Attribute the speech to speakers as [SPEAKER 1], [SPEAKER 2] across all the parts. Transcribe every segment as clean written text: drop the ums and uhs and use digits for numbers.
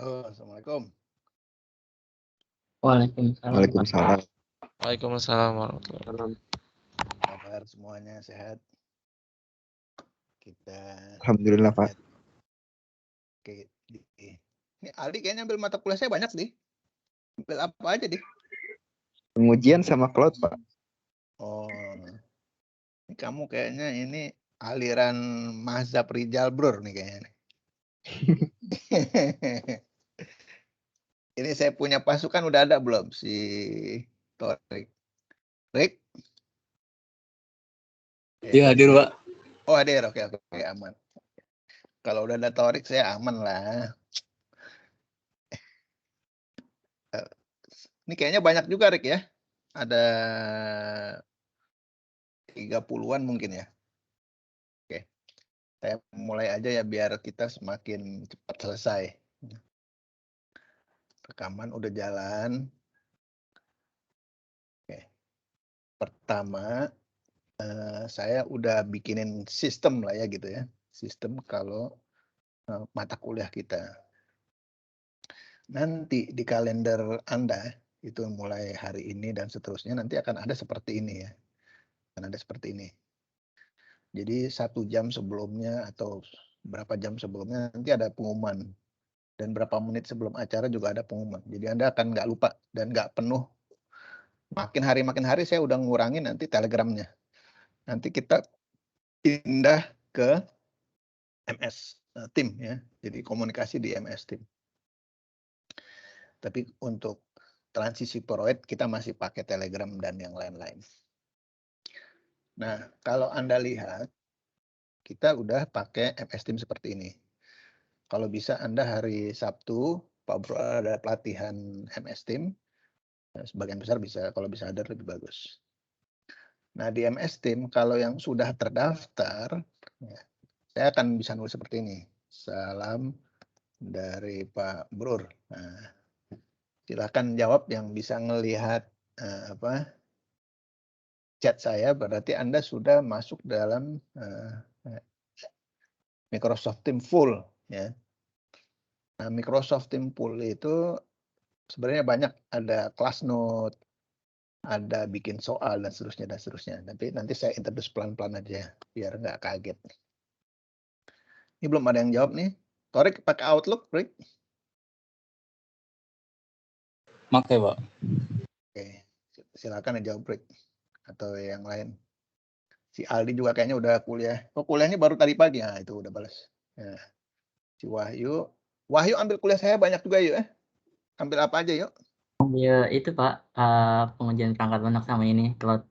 [SPEAKER 1] Halo, Assalamualaikum.
[SPEAKER 2] Waalaikumsalam.
[SPEAKER 3] Waalaikumsalam.
[SPEAKER 4] Waalaikumsalam warahmatullahi wabarakatuh.
[SPEAKER 1] Kabar semuanya sehat? Kita
[SPEAKER 3] Alhamdulillah, Pak.
[SPEAKER 1] Oke, ini Aldi kayaknya ambil mata kuliah saya banyak nih. Ambil apa aja nih?
[SPEAKER 3] Pengujian sama cloud, Pak.
[SPEAKER 1] Oh, ini kamu kayaknya ini aliran mazhab Rijal Brur nih kayaknya. Ini saya punya pasukan udah ada belum si Torik? Rick?
[SPEAKER 2] Iya, hadir, Pak.
[SPEAKER 1] Oh, hadir. Oke, aman. Kalau udah ada Torik saya aman lah. Ini kayaknya banyak juga, Rick ya. Ada 30-an mungkin ya. Oke. Saya mulai aja ya biar kita semakin cepat selesai. Rekaman udah jalan. Oke. Pertama, saya udah bikinin sistem lah ya gitu ya. Sistem kalau mata kuliah kita. Nanti di kalender Anda itu mulai hari ini dan seterusnya nanti akan ada seperti ini ya. Akan ada seperti ini. Jadi 1 jam sebelumnya atau berapa jam sebelumnya nanti ada pengumuman. Dan berapa menit sebelum acara juga ada pengumuman. Jadi Anda akan nggak lupa dan nggak penuh. Makin hari saya udah ngurangin nanti telegramnya. Nanti kita pindah ke MS Team ya. Jadi komunikasi di MS Team. Tapi untuk transisi ProEd kita masih pakai Telegram dan yang lain-lain. Nah, kalau Anda lihat, kita udah pakai MS Team seperti ini. Kalau bisa Anda hari Sabtu, Pak Bro ada pelatihan MS Team, sebagian besar bisa, kalau bisa ada lebih bagus. Nah, di MS Team, kalau yang sudah terdaftar, ya, saya akan bisa nulis seperti ini. Salam dari Pak Brur. Nah, silakan jawab yang bisa ngelihat chat saya, berarti Anda sudah masuk dalam Microsoft Team full. Ya. Nah, Microsoft Team full itu sebenarnya banyak, ada class note, ada bikin soal dan seterusnya. Tapi nanti saya introduce pelan-pelan aja biar nggak kaget. Ini belum ada yang jawab nih. Torik pakai Outlook, Rick?
[SPEAKER 2] Pakai, Pak.
[SPEAKER 1] Oke, silakan yang jawab, Rick. Atau yang lain. Si Aldi juga kayaknya udah kuliah. Oh, kuliahnya baru tadi pagi. Nah, itu udah balas. Nah, si Wahyu. Wahyu ambil kuliah saya banyak juga yuk. Ambil apa aja yuk?
[SPEAKER 5] Ambil itu Pak, pengujian perangkat lunak sama ini, cloud.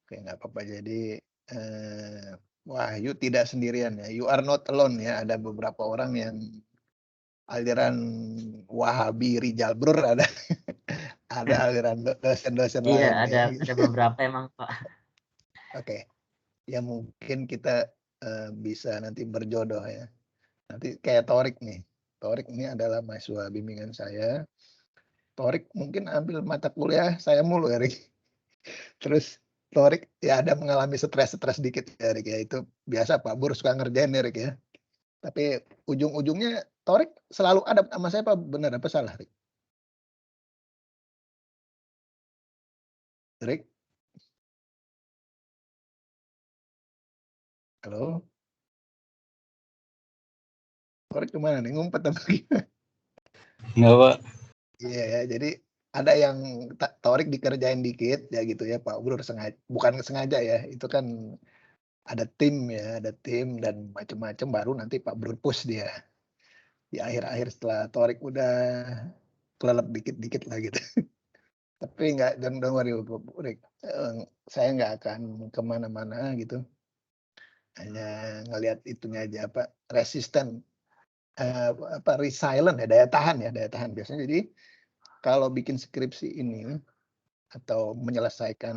[SPEAKER 1] Oke, nggak apa-apa. Jadi Wahyu tidak sendirian ya. You are not alone ya. Ada beberapa orang yang aliran Wahabi Rijal Brur ada. Ada aliran dosen-dosen lain.
[SPEAKER 5] Iya,
[SPEAKER 1] Ya.
[SPEAKER 5] ada beberapa emang Pak.
[SPEAKER 1] Oke. Ya mungkin kita bisa nanti berjodoh ya. Nanti kayak Torik nih. Torik ini adalah mahasiswa bimbingan saya. Torik mungkin ambil mata kuliah saya mulu ya, Rik. Terus Torik ya ada mengalami stres dikit ya, Rik ya. Itu biasa Pak Bur suka ngerjain ya, Rik ya. Tapi ujung-ujungnya Torik selalu ada sama saya, Pak. Benar apa salah, Rik? Rik? Halo? Torik kemana nih? Ngumpet apa gimana?
[SPEAKER 2] Enggak, Pak.
[SPEAKER 1] Iya ya, jadi ada yang Torik dikerjain dikit ya gitu ya, Pak Bro sengaja, bukan sengaja ya, itu kan ada tim ya, ada tim dan macam-macam, baru nanti Pak Bro push dia di akhir-akhir setelah Torik udah kelelep dikit-dikit lah gitu. Tapi nggak, don't worry, Rick. Saya nggak akan kemana-mana gitu, hanya ngelihat itunya aja, apa resisten, resilient ya, daya tahan biasanya. Jadi kalau bikin skripsi ini atau menyelesaikan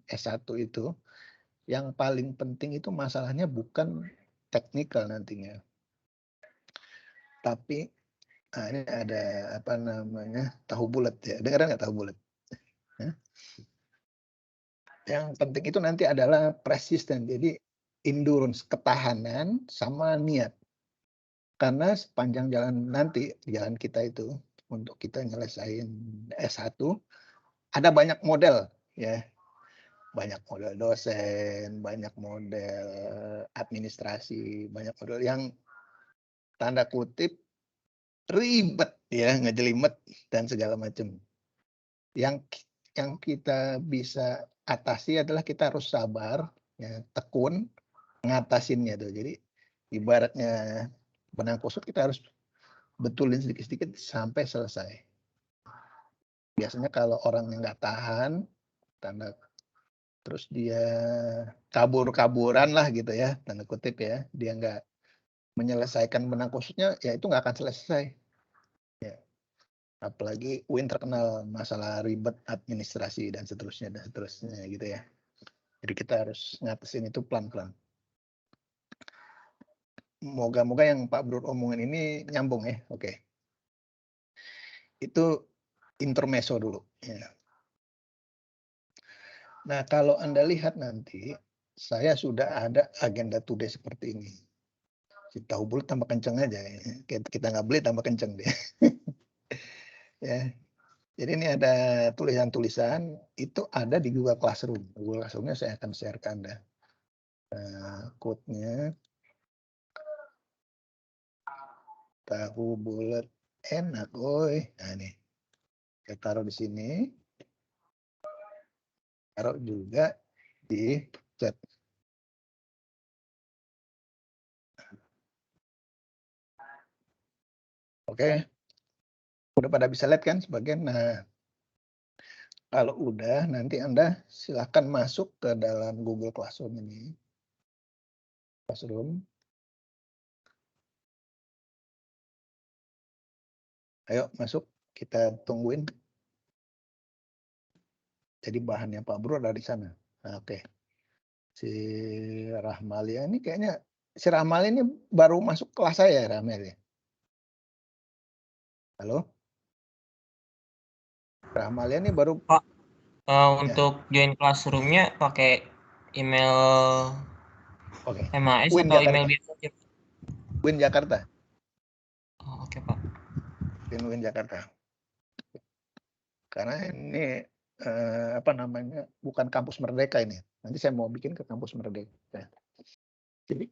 [SPEAKER 1] S1 itu, yang paling penting itu masalahnya bukan teknikal nantinya. Tapi ini ada apa namanya, tahu bulat ya. Dengar nggak tahu bulat? Yang penting itu nanti adalah persisten. Jadi endurance, ketahanan sama niat. Karena sepanjang jalan nanti, jalan kita itu, untuk kita nyelesain S1, ada banyak model ya. Banyak model dosen, banyak model administrasi, banyak model yang tanda kutip ribet ya, ngejelimet dan segala macam. Yang kita bisa atasi adalah kita harus sabar, ya, tekun ngatasinnya tuh. Jadi ibaratnya benang kusut kita harus betulin sedikit-sedikit sampai selesai. Biasanya kalau orang yang nggak tahan, terus dia kabur-kaburan lah gitu ya, tanda kutip ya, dia nggak menyelesaikan benang kusutnya, ya itu nggak akan selesai. Ya. Apalagi UIN terkenal masalah ribet administrasi dan seterusnya gitu ya. Jadi kita harus ngatasin itu pelan-pelan. Moga-moga yang Pak Bro omongin ini nyambung ya. Oke. Itu intermezzo dulu. Ya. Nah, kalau Anda lihat nanti, saya sudah ada agenda today seperti ini. Kita tahu bulat tambah kenceng aja. Ya. Kita nggak beli tambah kenceng deh. Ya. Jadi ini ada tulisan-tulisan, itu ada di Google Classroom. Google Classroom-nya saya akan share ke Anda. Code-nya. Tahu bulat enak, oi. Nah, nih. Saya taruh di sini. Taruh juga di chat. Oke. Udah pada bisa lihat kan sebagian. Nah, kalau udah nanti Anda silakan masuk ke dalam Google Classroom ini. Classroom. Ayo masuk, kita tungguin. Jadi bahannya Pak Bro ada di sana. Nah, oke. Si Rahmalia ini kayaknya, si Rahmalia ini baru masuk kelas saya, Rahmalia. Halo? Rahmalia ini baru.
[SPEAKER 6] Pak, untuk join classroom-nya pakai email MAS
[SPEAKER 1] Win
[SPEAKER 6] atau
[SPEAKER 1] Jakarta.
[SPEAKER 6] email biasa?
[SPEAKER 1] Win Jakarta.
[SPEAKER 6] Oh, oke, Pak.
[SPEAKER 1] Win Jakarta. Karena ini bukan kampus Merdeka ini. Nanti saya mau bikin ke kampus Merdeka. Jadi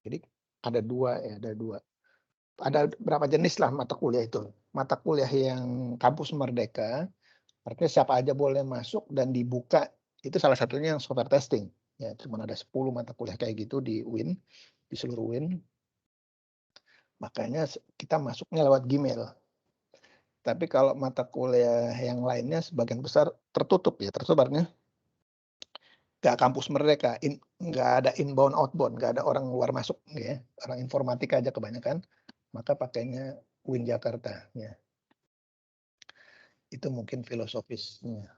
[SPEAKER 1] jadi ada dua. Ada berapa jenis lah mata kuliah itu. Mata kuliah yang kampus Merdeka, artinya siapa aja boleh masuk dan dibuka. Itu salah satunya yang software testing. Ya, cuma ada 10 mata kuliah kayak gitu di UIN, di seluruh UIN. Makanya kita masuknya lewat Gmail. Tapi kalau mata kuliah yang lainnya sebagian besar tertutup ya, tersebarnya. Nggak kampus Merdeka, nggak ada inbound outbound, nggak ada orang luar masuk ya, orang informatika aja kebanyakan, maka pakainya UIN Jakarta ya. Itu mungkin filosofisnya.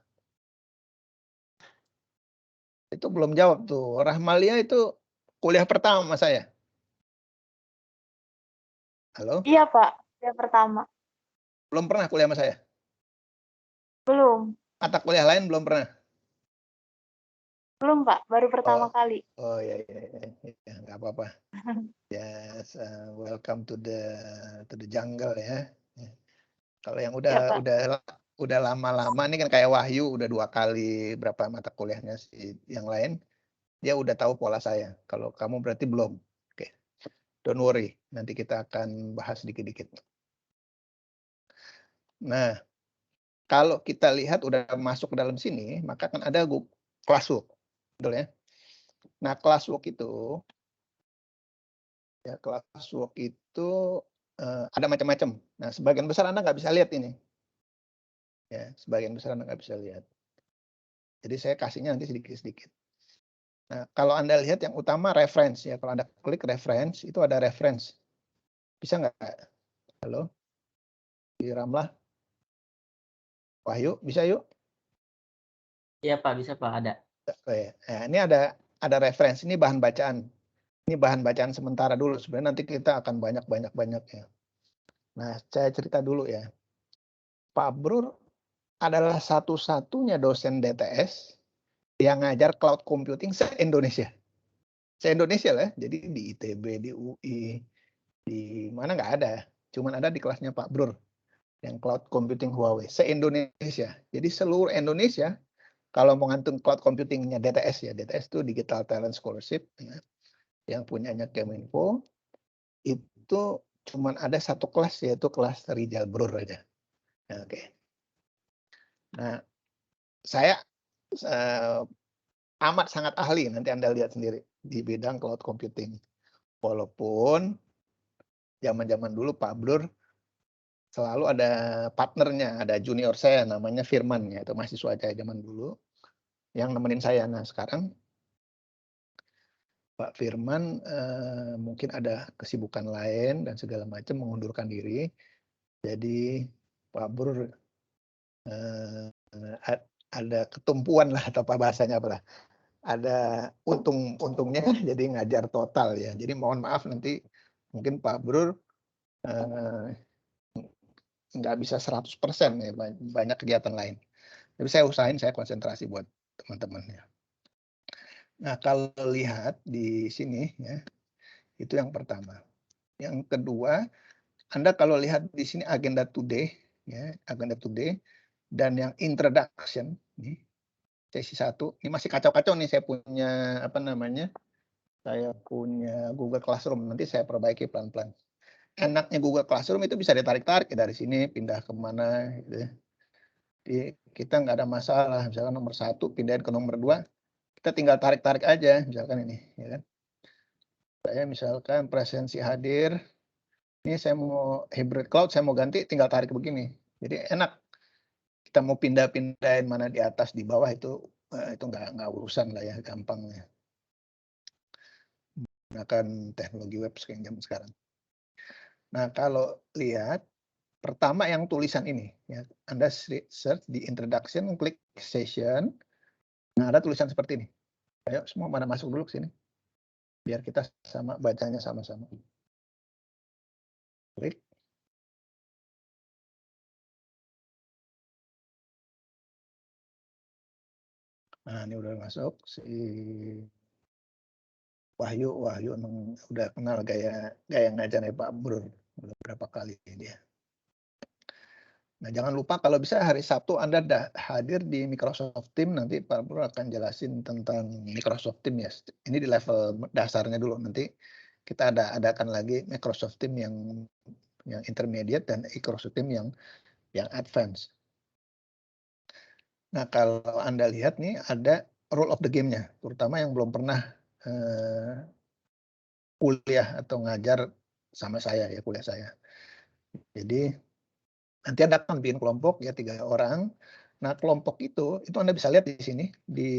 [SPEAKER 1] Itu belum jawab tuh. Rahmalia itu kuliah pertama sama saya. Halo?
[SPEAKER 7] Iya Pak, kuliah pertama.
[SPEAKER 1] Belum pernah kuliah sama saya?
[SPEAKER 7] Belum.
[SPEAKER 1] Mata kuliah lain belum pernah?
[SPEAKER 7] Belum Pak, baru pertama kali.
[SPEAKER 1] Oh ya, nggak apa-apa. Yes, welcome to the jungle ya. Kalau yang udah lama-lama ini kan kayak Wahyu udah 2 kali berapa mata kuliahnya sih yang lain, dia udah tahu pola saya. Kalau kamu berarti belum. Oke. Don't worry, nanti kita akan bahas dikit-dikit. Nah, kalau kita lihat udah masuk ke dalam sini, maka kan ada classwork. Betul ya? Nah, classwork itu ada macam-macam. Nah, sebagian besar Anda nggak bisa lihat ini. Ya, sebagian besar Anda nggak bisa lihat. Jadi saya kasihnya nanti sedikit-sedikit. Nah, kalau Anda lihat yang utama reference ya. Kalau Anda klik reference, itu ada reference. Bisa nggak? Halo? Di Ramlah? Wahyu, bisa yuk?
[SPEAKER 5] Iya Pak, bisa Pak, ada.
[SPEAKER 1] Nah, ini ada reference, ini bahan bacaan. Ini bahan bacaan sementara dulu. Sebenarnya nanti kita akan banyak ya. Nah, saya cerita dulu ya. Pak Brur adalah satu-satunya dosen DTS yang ngajar cloud computing se-Indonesia. Se-Indonesia lah, jadi di ITB, di UI, Di mana nggak ada, cuman ada di kelasnya Pak Brur yang cloud computing Huawei se-Indonesia. Jadi seluruh Indonesia kalau mau ngantung cloud computingnya DTS ya, DTS itu Digital Talent Scholarship ya, yang punyanya Kemenfo, itu cuman ada satu kelas yaitu kelas Rijal Brur aja. Oke. Nah, saya amat sangat ahli, nanti Anda lihat sendiri di bidang cloud computing. Walaupun zaman-zaman dulu Pak Brur selalu ada partnernya, ada junior saya namanya Firman ya, itu mahasiswa saya zaman dulu yang nemenin saya. Nah, sekarang Pak Firman mungkin ada kesibukan lain dan segala macam mengundurkan diri. Jadi Pak Brur ada ketumpuan lah atau apa bahasanya apalah. Ada untungnya jadi ngajar total ya. Jadi mohon maaf nanti mungkin Pak Brur nggak bisa 100% ya, banyak kegiatan lain. Tapi saya usahain saya konsentrasi buat teman-teman ya. Nah, kalau lihat di sini ya, itu yang pertama. Yang kedua, Anda kalau lihat di sini agenda today ya, agenda today dan yang introduction nih, sesi 1, ini masih kacau-kacau nih, saya punya apa namanya? Saya punya Google Classroom, nanti saya perbaiki pelan-pelan. Enaknya Google Classroom itu bisa ditarik-tarik ya, dari sini pindah kemana gitu ya. Jadi kita nggak ada masalah, misalkan nomor 1 pindahin ke nomor 2, kita tinggal tarik-tarik aja, misalkan ini ya kan. Saya misalkan presensi hadir, ini saya mau hybrid cloud, saya mau ganti, tinggal tarik begini. Jadi enak. Kita mau pindah-pindahin mana di atas, di bawah itu nggak urusan lah ya, gampang ya. Menggunakan teknologi web zaman sekarang. Nah, kalau lihat, pertama yang tulisan ini, ya, Anda search di introduction, klik session. Nah, ada tulisan seperti ini. Ayo semua pada masuk dulu ke sini. Biar kita sama bacanya sama-sama. Klik. Nah, ini udah masuk si Wahyu emang udah kenal gaya ngajarnya Pak Brur, udah berapa kali dia. Nah, jangan lupa kalau bisa hari Sabtu Anda hadir di Microsoft Teams, nanti Pak Brur akan jelasin tentang Microsoft Teams ya. Ini di level dasarnya dulu, nanti kita adakan lagi Microsoft Teams yang intermediate dan Microsoft Teams yang advance. Nah, kalau Anda lihat nih ada rule of the game-nya, terutama yang belum pernah kuliah atau ngajar sama saya ya, kuliah saya. Jadi nanti Anda akan bikin kelompok ya 3 orang. Nah, kelompok itu Anda bisa lihat di sini di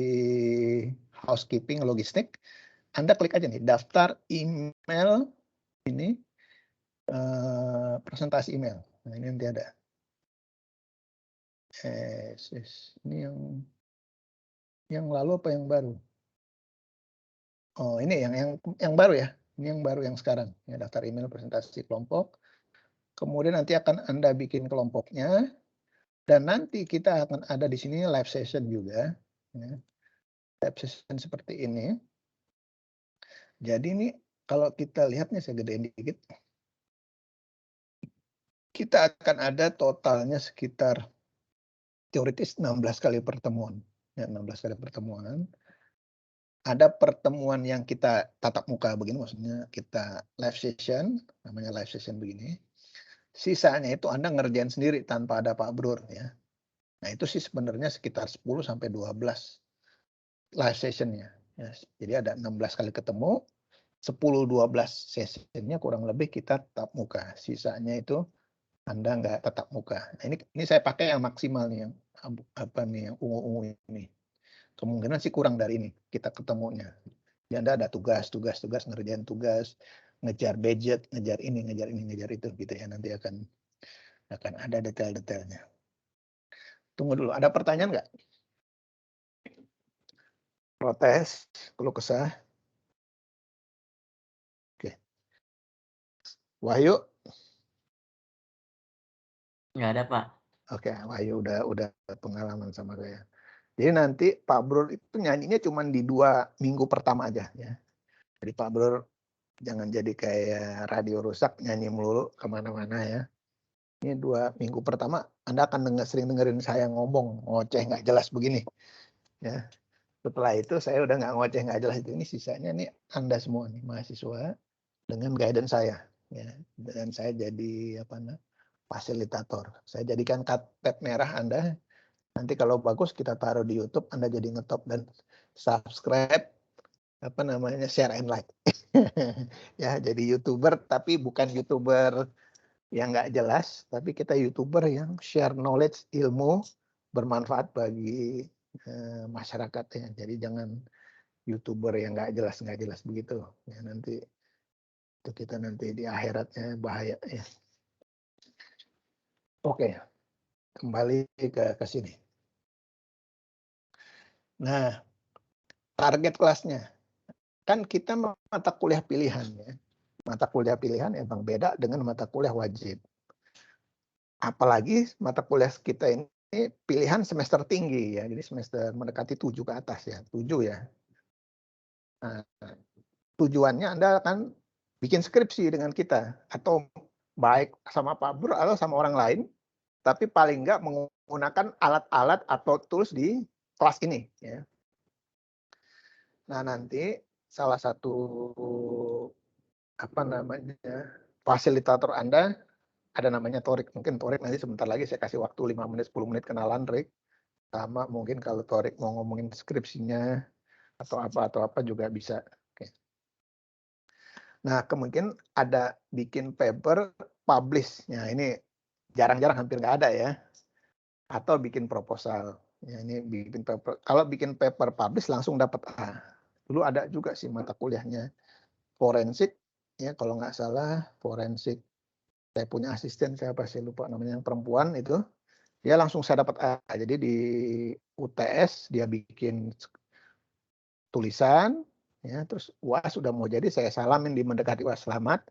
[SPEAKER 1] housekeeping logistik. Anda klik aja nih daftar email ini presentasi email. Nah, ini nanti ada. Ini yang lalu apa yang baru? Oh, ini yang baru ya. Ini yang baru yang sekarang. Ya, daftar email presentasi kelompok. Kemudian nanti akan Anda bikin kelompoknya. Dan nanti kita akan ada di sini live session juga. Ya. Live session seperti ini. Jadi ini kalau kita lihat nih, saya gedein dikit. Kita akan ada totalnya sekitar teoritis 16 kali pertemuan. Ya, 16 kali pertemuan. Ada pertemuan yang kita tatap muka begini, maksudnya kita live session, namanya live session begini. Sisanya itu Anda ngerjain sendiri tanpa ada Pak Brur ya. Nah, itu sih sebenarnya sekitar 10 sampai 12 live sessionnya. Ya, jadi ada 16 kali ketemu, 10-12 sessionnya kurang lebih kita tatap muka. Sisanya itu Anda nggak tatap muka. Nah, ini saya pakai yang maksimal nih, yang apa nih, yang ungu-ungu ini. Kemungkinan sih kurang dari ini kita ketemunya. Jadi Anda ada tugas, ngerjain tugas, ngejar budget, ngejar ini, ngejar itu gitu ya. Nanti akan ada detail-detailnya. Tunggu dulu, ada pertanyaan nggak? Protes, keluh kesah. Oke. Wahyu?
[SPEAKER 5] Nggak ada, Pak.
[SPEAKER 1] Oke, Wahyu udah pengalaman sama saya. Jadi nanti Pak Brur itu nyanyinya cuma di 2 minggu pertama aja ya. Jadi Pak Brur Jangan jadi kayak radio rusak nyanyi melulu kemana-mana ya. Ini 2 minggu pertama Anda akan sering dengerin saya ngomong ngoceh nggak jelas begini. Ya. Setelah itu saya udah nggak ngoceh nggak jelas itu. Ini sisanya nih Anda semua nih mahasiswa dengan guidance saya. Ya. Dan saya jadi fasilitator. Saya jadikan tab merah Anda. Nanti kalau bagus kita taruh di YouTube, Anda jadi ngetop dan subscribe, share and like. Ya, jadi YouTuber tapi bukan YouTuber yang nggak jelas, tapi kita YouTuber yang share knowledge, ilmu bermanfaat bagi masyarakat ya. Jadi jangan YouTuber yang nggak jelas begitu. Ya, nanti itu kita nanti di akhiratnya bahaya ya. Oke, kembali ke sini. Nah, target kelasnya. Kan kita mata kuliah pilihan ya. Mata kuliah pilihan emang beda dengan mata kuliah wajib. Apalagi mata kuliah kita ini pilihan semester tinggi ya. Jadi semester mendekati 7 ke atas ya. 7 ya. Nah, tujuannya Anda akan bikin skripsi dengan kita. Atau baik sama Pak Bro atau sama orang lain. Tapi paling enggak menggunakan alat-alat atau tools di kelas ini ya. Nah, nanti salah satu fasilitator Anda ada namanya Torik. Mungkin Torik nanti sebentar lagi saya kasih waktu 5 menit 10 menit kenalan Rik. Sama mungkin kalau Torik mau ngomongin skripsinya atau apa juga bisa. Oke. Nah, kemungkinan ada bikin paper publish. Nah, ini jarang-jarang hampir nggak ada ya. Atau bikin proposal. Ya, ini bikin paper. Kalau bikin paper publish langsung dapat A. Dulu ada juga sih mata kuliahnya forensik ya, kalau nggak salah forensik. Saya punya asisten, saya pasti lupa namanya, yang perempuan itu. Dia langsung saya dapat A. Jadi di UTS dia bikin tulisan ya, terus UAS sudah mau jadi, saya salamin di mendekati UAS, selamat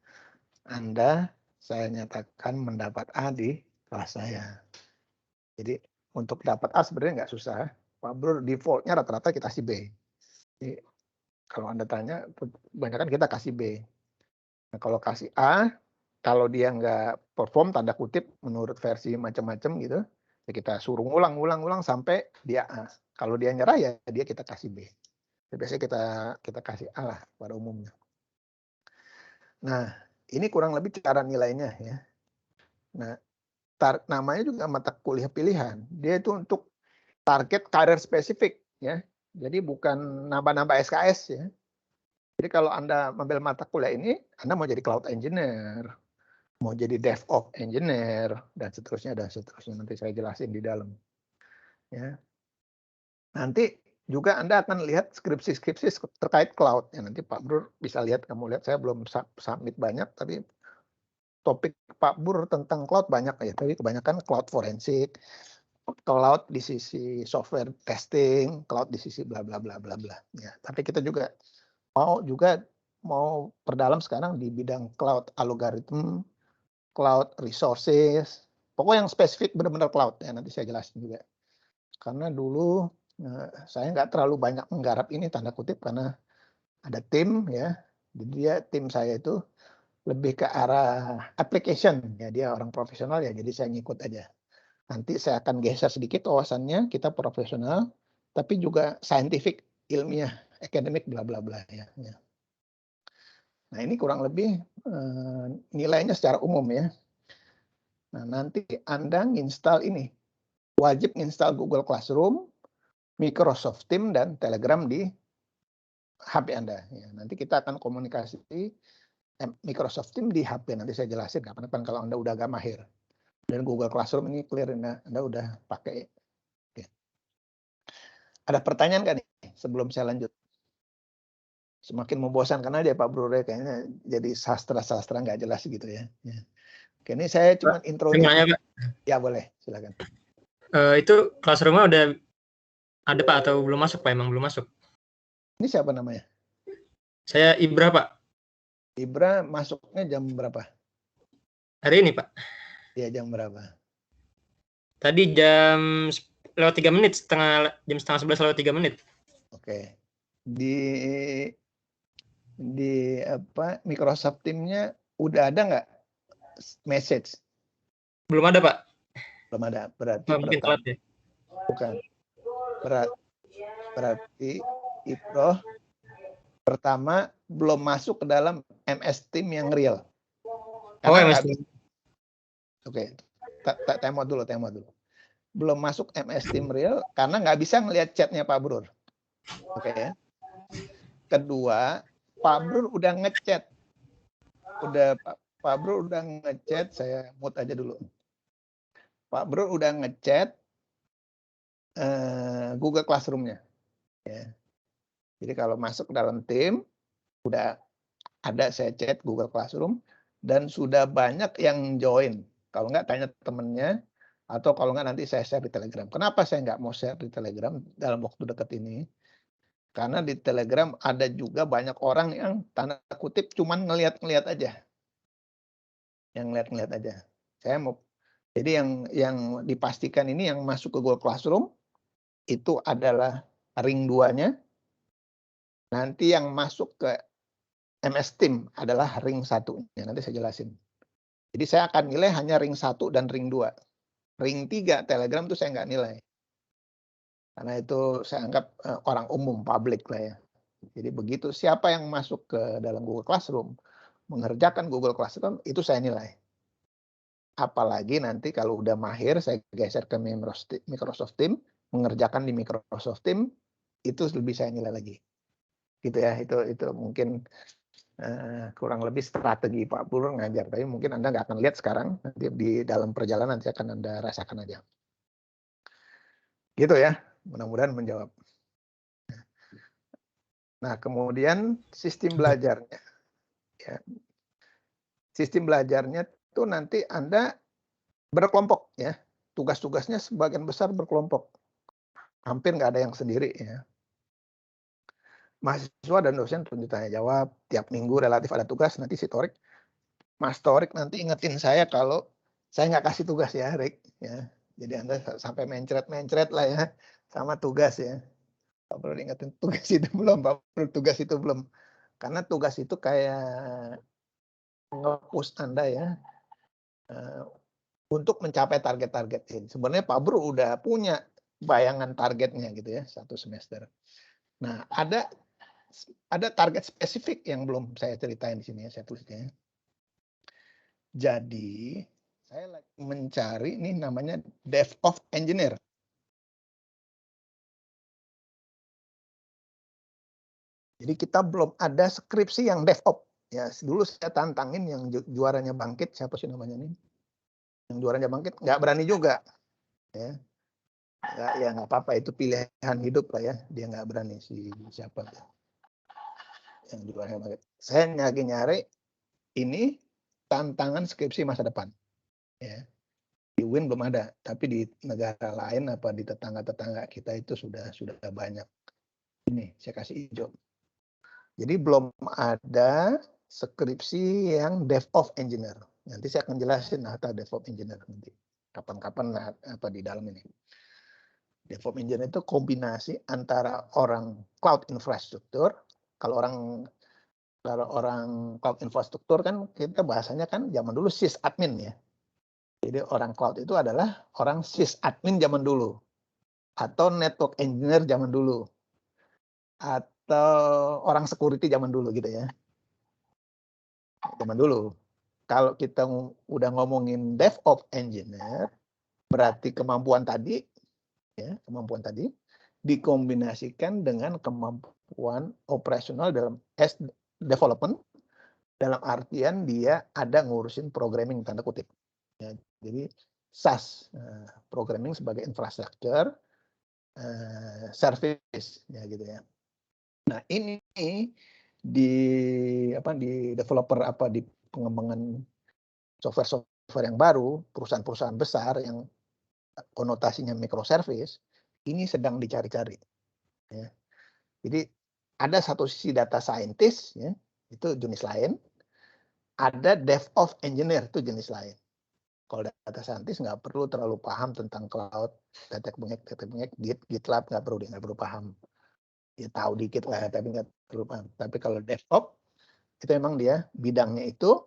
[SPEAKER 1] Anda, saya nyatakan mendapat A di kelas saya. Jadi untuk dapat A sebenarnya nggak susah. Pak Bro, defaultnya rata-rata kita kasih B. Jadi, kalau Anda tanya, kebanyakan kita kasih B. Nah, kalau kasih A, kalau dia nggak perform, tanda kutip, menurut versi macam-macam gitu, ya kita suruh ulang sampai dia A. Kalau dia nyerah, ya dia kita kasih B. Biasanya kita kasih A lah pada umumnya. Nah, ini kurang lebih cara nilainya ya. Nah, namanya juga mata kuliah pilihan. Dia itu untuk target karir spesifik ya. Jadi bukan nambah-nambah SKS ya. Jadi kalau Anda ambil mata kuliah ini, Anda mau jadi cloud engineer, mau jadi DevOps engineer, dan seterusnya. Nanti saya jelasin di dalam. Ya. Nanti juga Anda akan lihat skripsi-skripsi terkait cloud. Ya, nanti Pak Bro bisa lihat, kamu lihat, saya belum submit banyak, tapi topik Pak Bro tentang cloud banyak ya. Tapi kebanyakan cloud forensik, cloud di sisi software testing, cloud di sisi bla bla bla bla bla. Ya, tapi kita juga mau perdalam sekarang di bidang cloud algorithm, cloud resources, pokoknya yang spesifik benar-benar cloud ya, nanti saya jelasin juga. Karena dulu saya nggak terlalu banyak menggarap ini tanda kutip karena ada tim ya, jadi tim saya itu lebih ke arah application ya, dia orang profesional ya, jadi saya ngikut aja. Nanti saya akan geser sedikit wawasannya, kita profesional, tapi juga scientific, ilmiah, akademik, bla bla bla ya. Nah, ini kurang lebih nilainya secara umum ya. Nah, nanti Anda nginstal ini, wajib nginstal Google Classroom, Microsoft Teams, dan Telegram di HP Anda. Ya, nanti kita akan komunikasi Microsoft Teams di HP. Nanti saya jelasin kapan-kapan kalau Anda udah agak mahir. Dan Google Classroom ini clear, Anda udah pakai. Oke. Ada pertanyaan nggak nih sebelum saya lanjut? Semakin membosankan aja Pak Bro, kayaknya jadi sastra nggak jelas gitu ya. Oke, ini saya cuma intro.
[SPEAKER 8] Pak.
[SPEAKER 1] Ya boleh, silakan.
[SPEAKER 8] Itu Classroom-nya udah ada Pak atau belum masuk Pak? Emang belum masuk.
[SPEAKER 1] Ini siapa namanya?
[SPEAKER 8] Saya Ibra Pak.
[SPEAKER 1] Ibra masuknya jam berapa?
[SPEAKER 8] Hari ini Pak.
[SPEAKER 1] Ya, jam berapa?
[SPEAKER 8] Tadi jam lewat 3 menit, jam setengah 11 lewat 3 menit.
[SPEAKER 1] Oke. Di di apa Microsoft Teams-nya udah ada nggak message?
[SPEAKER 8] Belum ada, Pak.
[SPEAKER 1] Belum ada. Berarti
[SPEAKER 8] Mungkin telat ya.
[SPEAKER 1] bukan. Berarti Ibroh pertama belum masuk ke dalam MS Team yang real.
[SPEAKER 8] Oh,
[SPEAKER 1] Karena
[SPEAKER 8] MS
[SPEAKER 1] nggak bisa. Oke, temo dulu. Belum masuk MS Team real karena nggak bisa ngelihat chatnya Pak Brur. Oke ya. Kedua, Pak Brur udah ngechat. Pak Brur udah ngechat, saya mute aja dulu. Pak Brur udah ngechat Google Classroom-nya. Ya. Jadi kalau masuk dalam tim, udah ada saya chat Google Classroom, dan sudah banyak yang join. Kalau nggak tanya temennya, atau kalau nggak nanti saya share di Telegram. Kenapa saya nggak mau share di Telegram dalam waktu dekat ini? Karena di Telegram ada juga banyak orang yang tanda kutip cuman ngelihat-ngelihat aja. Yang ngelihat-ngelihat aja. Saya mau, jadi yang dipastikan ini yang masuk ke Google Classroom itu adalah ring 2-nya. Nanti yang masuk ke MS Team adalah ring 1-nya. Nanti saya jelasin. Jadi saya akan nilai hanya ring 1 dan ring 2. Ring 3 Telegram itu saya nggak nilai. Karena itu saya anggap orang umum, publik lah ya. Jadi begitu siapa yang masuk ke dalam Google Classroom, mengerjakan Google Classroom, itu saya nilai. Apalagi nanti kalau udah mahir, saya geser ke Microsoft Teams, mengerjakan di Microsoft Teams, itu lebih saya nilai lagi. Gitu ya, itu mungkin kurang lebih strategi Pak Pur ngajar. Tapi mungkin Anda nggak akan lihat sekarang, nanti di dalam perjalanan nanti akan Anda rasakan aja. Gitu ya, mudah-mudahan menjawab. Nah, kemudian sistem belajarnya. Ya. Sistem belajarnya itu nanti Anda berkelompok ya. Tugas-tugasnya sebagian besar berkelompok. Hampir nggak ada yang sendiri ya. Mahasiswa dan dosen tentu tanya jawab. Tiap minggu relatif ada tugas. Nanti si Torik, Mas Torik nanti ingetin saya kalau saya nggak kasih tugas ya, Rick. Ya. Jadi Anda sampai mencret-mencret lah ya sama tugas ya. Pak perlu ingetin tugas itu belum, Pak perlu tugas itu belum. Karena tugas itu kayak nge-push Anda ya untuk mencapai target-target ini. Sebenarnya Pak Bro udah punya bayangan targetnya gitu ya, satu semester. Nah, ada target spesifik yang belum saya ceritain di sini ya, saya tulisnya. Jadi, saya lagi mencari ini namanya DevOps Engineer. Jadi kita belum ada skripsi yang DevOps. Ya, dulu saya tantangin yang juaranya Bangkit, siapa sih namanya ini? Yang juaranya Bangkit nggak berani juga. Ya. Nggak apa-apa, itu pilihan hidup lah ya. Dia nggak berani si siapa yang juaranya Bangkit. Saya nyari ini tantangan skripsi masa depan. Ya. Di UIN belum ada, tapi di negara lain apa di tetangga-tetangga kita itu sudah banyak. Ini saya kasih hijau. Jadi belum ada skripsi yang DevOps Engineer. Nanti saya akan jelasin apa DevOps Engineer nanti. Kapan-kapan apa di dalam ini. DevOps Engineer itu kombinasi antara orang cloud infrastruktur. Kalau orang cloud infrastruktur kan kita bahasanya kan zaman dulu sysadmin ya. Jadi orang cloud itu adalah orang sysadmin zaman dulu. Atau network engineer zaman dulu. Atau orang security zaman dulu gitu ya. Zaman dulu. Kalau kita udah ngomongin DevOps Engineer, berarti kemampuan tadi dikombinasikan dengan kemampuan operasional dalam development, dalam artian dia ada ngurusin programming tanda kutip. Ya, jadi SaaS, programming sebagai infrastructure, service, ya gitu ya. Nah ini di developer di pengembangan software yang baru, perusahaan-perusahaan besar yang konotasinya microservice, ini sedang dicari-cari. Ya. Jadi ada satu sisi data scientist, ya, itu jenis lain. Ada DevOps engineer, itu jenis lain. Kalau data scientist nggak perlu terlalu paham tentang cloud, tetek bengek, GitLab nggak perlu paham. Ya tahu dikit lah, tapi nggak perlu paham. Tapi kalau DevOps Itu memang dia bidangnya itu,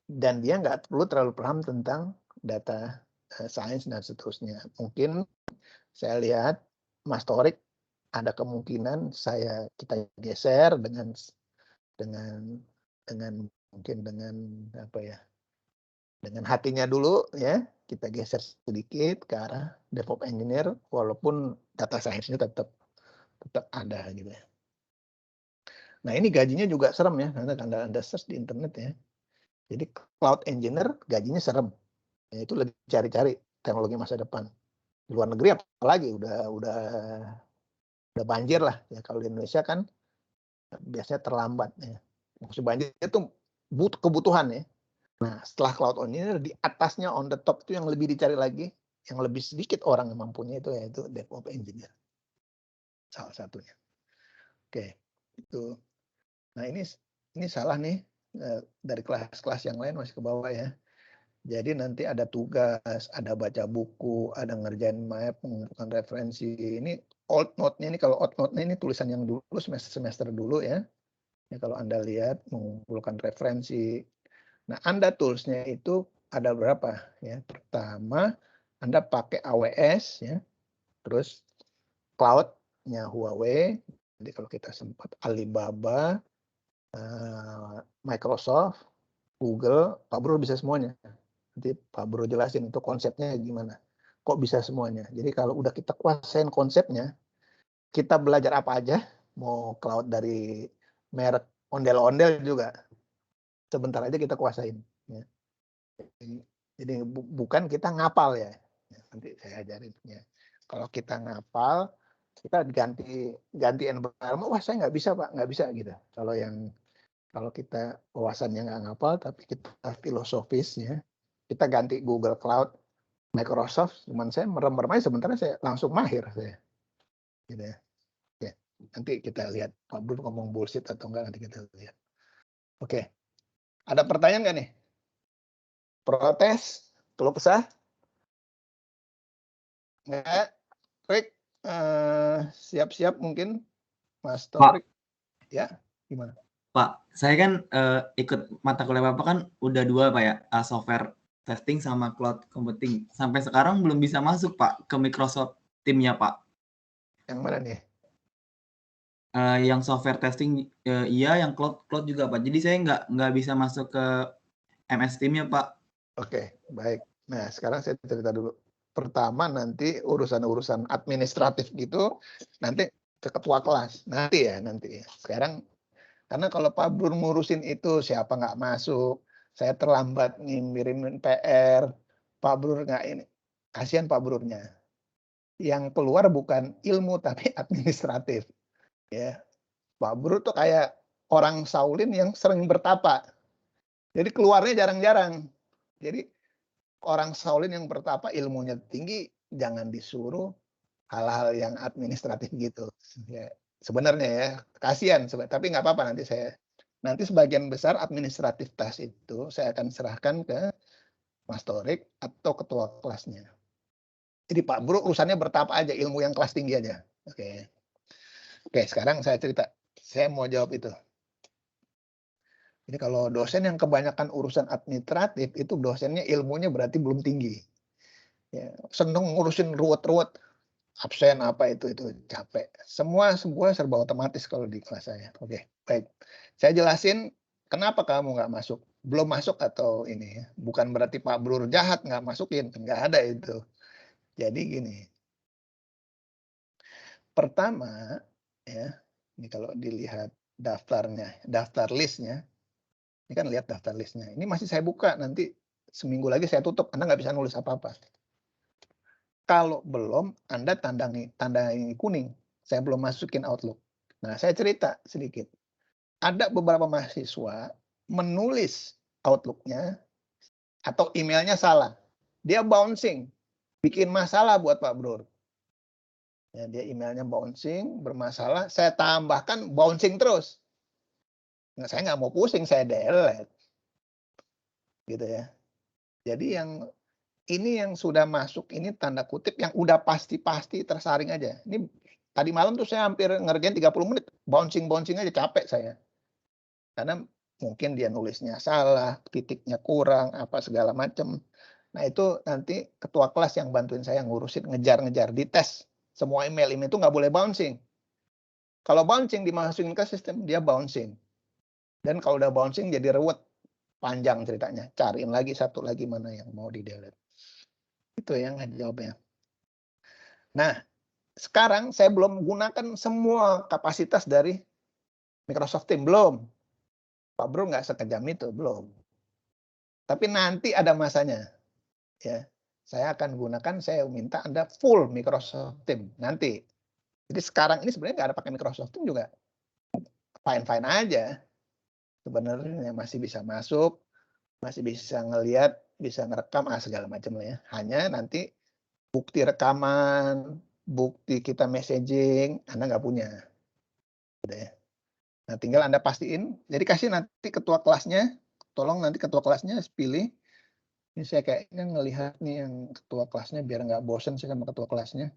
[SPEAKER 1] dan dia nggak perlu terlalu paham tentang data science dan seterusnya. Mungkin saya lihat Mas Torik ada kemungkinan kita geser dengan mungkin dengan apa ya, dengan hatinya dulu ya, kita geser sedikit ke arah DevOps Engineer, walaupun data science-nya tetap ada gitu ya. Nah ini gajinya juga serem ya, karena Anda search di internet ya. Jadi Cloud Engineer gajinya serem, ya, itu lagi cari-cari teknologi masa depan. Di luar negeri apalagi udah banjir lah ya. Kalau di Indonesia kan biasanya terlambat ya. Maksud banjir itu kebutuhan ya. Nah setelah Cloud Engineer di atasnya on the top itu yang lebih dicari lagi, yang lebih sedikit orang yang mampunya itu yaitu DevOps Engineer, salah satunya. Oke, itu. Nah ini salah nih. Dari kelas-kelas yang lain masih ke bawah ya. Jadi nanti ada tugas, ada baca buku, ada ngerjain map, mengumpulkan referensi. Ini old note-nya ini, kalau old note-nya ini tulisan yang dulu semester dulu ya. Ya kalau Anda lihat mengumpulkan referensi. Nah, Anda tools-nya itu ada berapa ya? Pertama, Anda pakai AWS ya. Terus cloud-nya Huawei. Jadi kalau kita sempat Alibaba, Microsoft, Google, Pak Bro bisa semuanya. Nanti Pak Bro jelasin itu konsepnya gimana. Kok bisa semuanya. Jadi kalau udah kita kuasain konsepnya, kita belajar apa aja, mau cloud dari merek ondel-ondel juga, sebentar aja kita kuasain. Ya. Jadi bukan kita ngapal ya. Nanti saya ajarin. Ya. Kalau kita ngapal, kita ganti environment. Wah saya nggak bisa Pak, nggak bisa gitu. Kalau kita wawasannya nggak ngapal, tapi kita filosofis ya, kita ganti Google Cloud, Microsoft, cuman saya merem-merem aja sementara saya langsung mahir saya. Gitu ya. Oke, nanti kita lihat Pak Bro ngomong bullshit atau enggak, nanti kita lihat. Oke, ada pertanyaan nggak nih? Protes? Keluh kesah? Nggak? Rick, siap-siap mungkin Mas Torik. Ya, gimana?
[SPEAKER 9] Pak, saya kan ikut mata kuliah Bapak kan udah 2 Pak ya, software testing sama cloud computing. Sampai sekarang belum bisa masuk Pak ke Microsoft Team-nya Pak.
[SPEAKER 1] Yang mana nih?
[SPEAKER 9] Yang software testing iya, yang cloud juga Pak. Jadi saya nggak bisa masuk ke MS Team-nya Pak.
[SPEAKER 1] Oke, baik. Nah sekarang saya cerita dulu. Pertama nanti urusan-urusan administratif gitu, nanti ke ketua kelas. Nanti ya. Sekarang karena kalau Pak Bro ngurusin itu, siapa nggak masuk, saya terlambat ngirimin PR, Pak Bro nggak ini, kasihan Pak Bro-nya. Yang keluar bukan ilmu tapi administratif. Ya, Pak Bro tuh kayak orang Shaolin yang sering bertapa. Jadi keluarnya jarang-jarang. Jadi orang Shaolin yang bertapa ilmunya tinggi, jangan disuruh hal-hal yang administratif gitu. Ya. Sebenarnya ya, kasihan, tapi nggak apa-apa nanti sebagian besar administratif tas itu saya akan serahkan ke Mas Torik atau ketua kelasnya. Jadi Pak Bro urusannya bertapa aja, ilmu yang kelas tinggi aja. Oke, sekarang saya cerita. Saya mau jawab itu. Jadi kalau dosen yang kebanyakan urusan administratif itu dosennya ilmunya berarti belum tinggi. Ya, seneng ngurusin ruwet-ruwet. Absen apa itu capek. Semua serba otomatis kalau di kelas saya. Oke, baik. Saya jelasin kenapa kamu nggak masuk. Belum masuk atau ini ya. Bukan berarti Pak Bro jahat nggak masukin. Nggak ada itu. Jadi gini. Pertama, ya, ini kalau dilihat daftarnya, daftar listnya. Ini kan lihat daftar listnya. Ini masih saya buka. Nanti seminggu lagi saya tutup. Anda nggak bisa nulis apa-apa. Kalau belum, Anda tanda kuning. Saya belum masukin Outlook. Nah, saya cerita sedikit. Ada beberapa mahasiswa menulis Outlook-nya atau emailnya salah. Dia bouncing. Bikin masalah buat Pak Bro. Ya, dia emailnya bouncing, bermasalah. Saya tambahkan bouncing terus. Nah, saya nggak mau pusing, saya delete. Gitu ya. Jadi ini yang sudah masuk, ini tanda kutip yang udah pasti tersaring aja. Ini tadi malam tuh saya hampir ngerjain 30 menit. Bouncing aja, capek saya. Karena mungkin dia nulisnya salah, titiknya kurang, apa segala macam. Nah itu nanti ketua kelas yang bantuin saya ngurusin, ngejar-ngejar, dites. Semua email itu nggak boleh bouncing. Kalau bouncing dimasukin ke sistem, dia bouncing. Dan kalau udah bouncing jadi rewet. Panjang ceritanya. Cariin lagi satu lagi mana yang mau di-delete. Itu yang jawabnya. Nah, sekarang saya belum gunakan semua kapasitas dari Microsoft Teams. Belum. Pak Bro nggak sekejam itu. Belum. Tapi nanti ada masanya. Ya, saya akan gunakan, saya minta Anda full Microsoft Teams. Nanti. Jadi sekarang ini sebenarnya nggak ada pakai Microsoft Teams juga. Fine-fine aja. Sebenarnya masih bisa masuk, masih bisa ngelihat, bisa ngerekam, segala macam lah ya. Hanya nanti bukti rekaman, bukti kita messaging, Anda nggak punya. Udah ya. Nah, tinggal Anda pastiin. Jadi kasih nanti ketua kelasnya, tolong nanti ketua kelasnya pilih. Ini saya kayaknya ngelihat nih yang ketua kelasnya biar nggak bosen sih sama ketua kelasnya.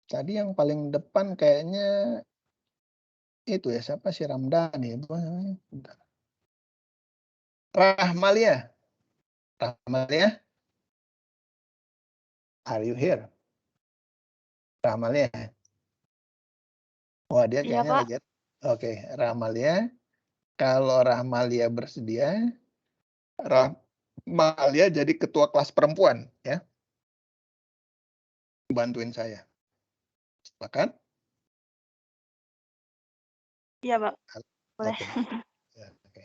[SPEAKER 1] Tadi yang paling depan kayaknya itu ya, siapa sih Ramdhani? Rahmalia. Rahmalia? Are you here? Rahmalia. Wah, dia
[SPEAKER 7] Iya,
[SPEAKER 1] kayaknya
[SPEAKER 7] Pak.
[SPEAKER 1] lagi. Oke, Rahmalia. Kalau Rahmalia bersedia, Rahmalia jadi ketua kelas perempuan, ya. Bantuin saya. Sepakat?
[SPEAKER 7] Iya, Pak. Boleh.
[SPEAKER 1] Oke. Ya, oke.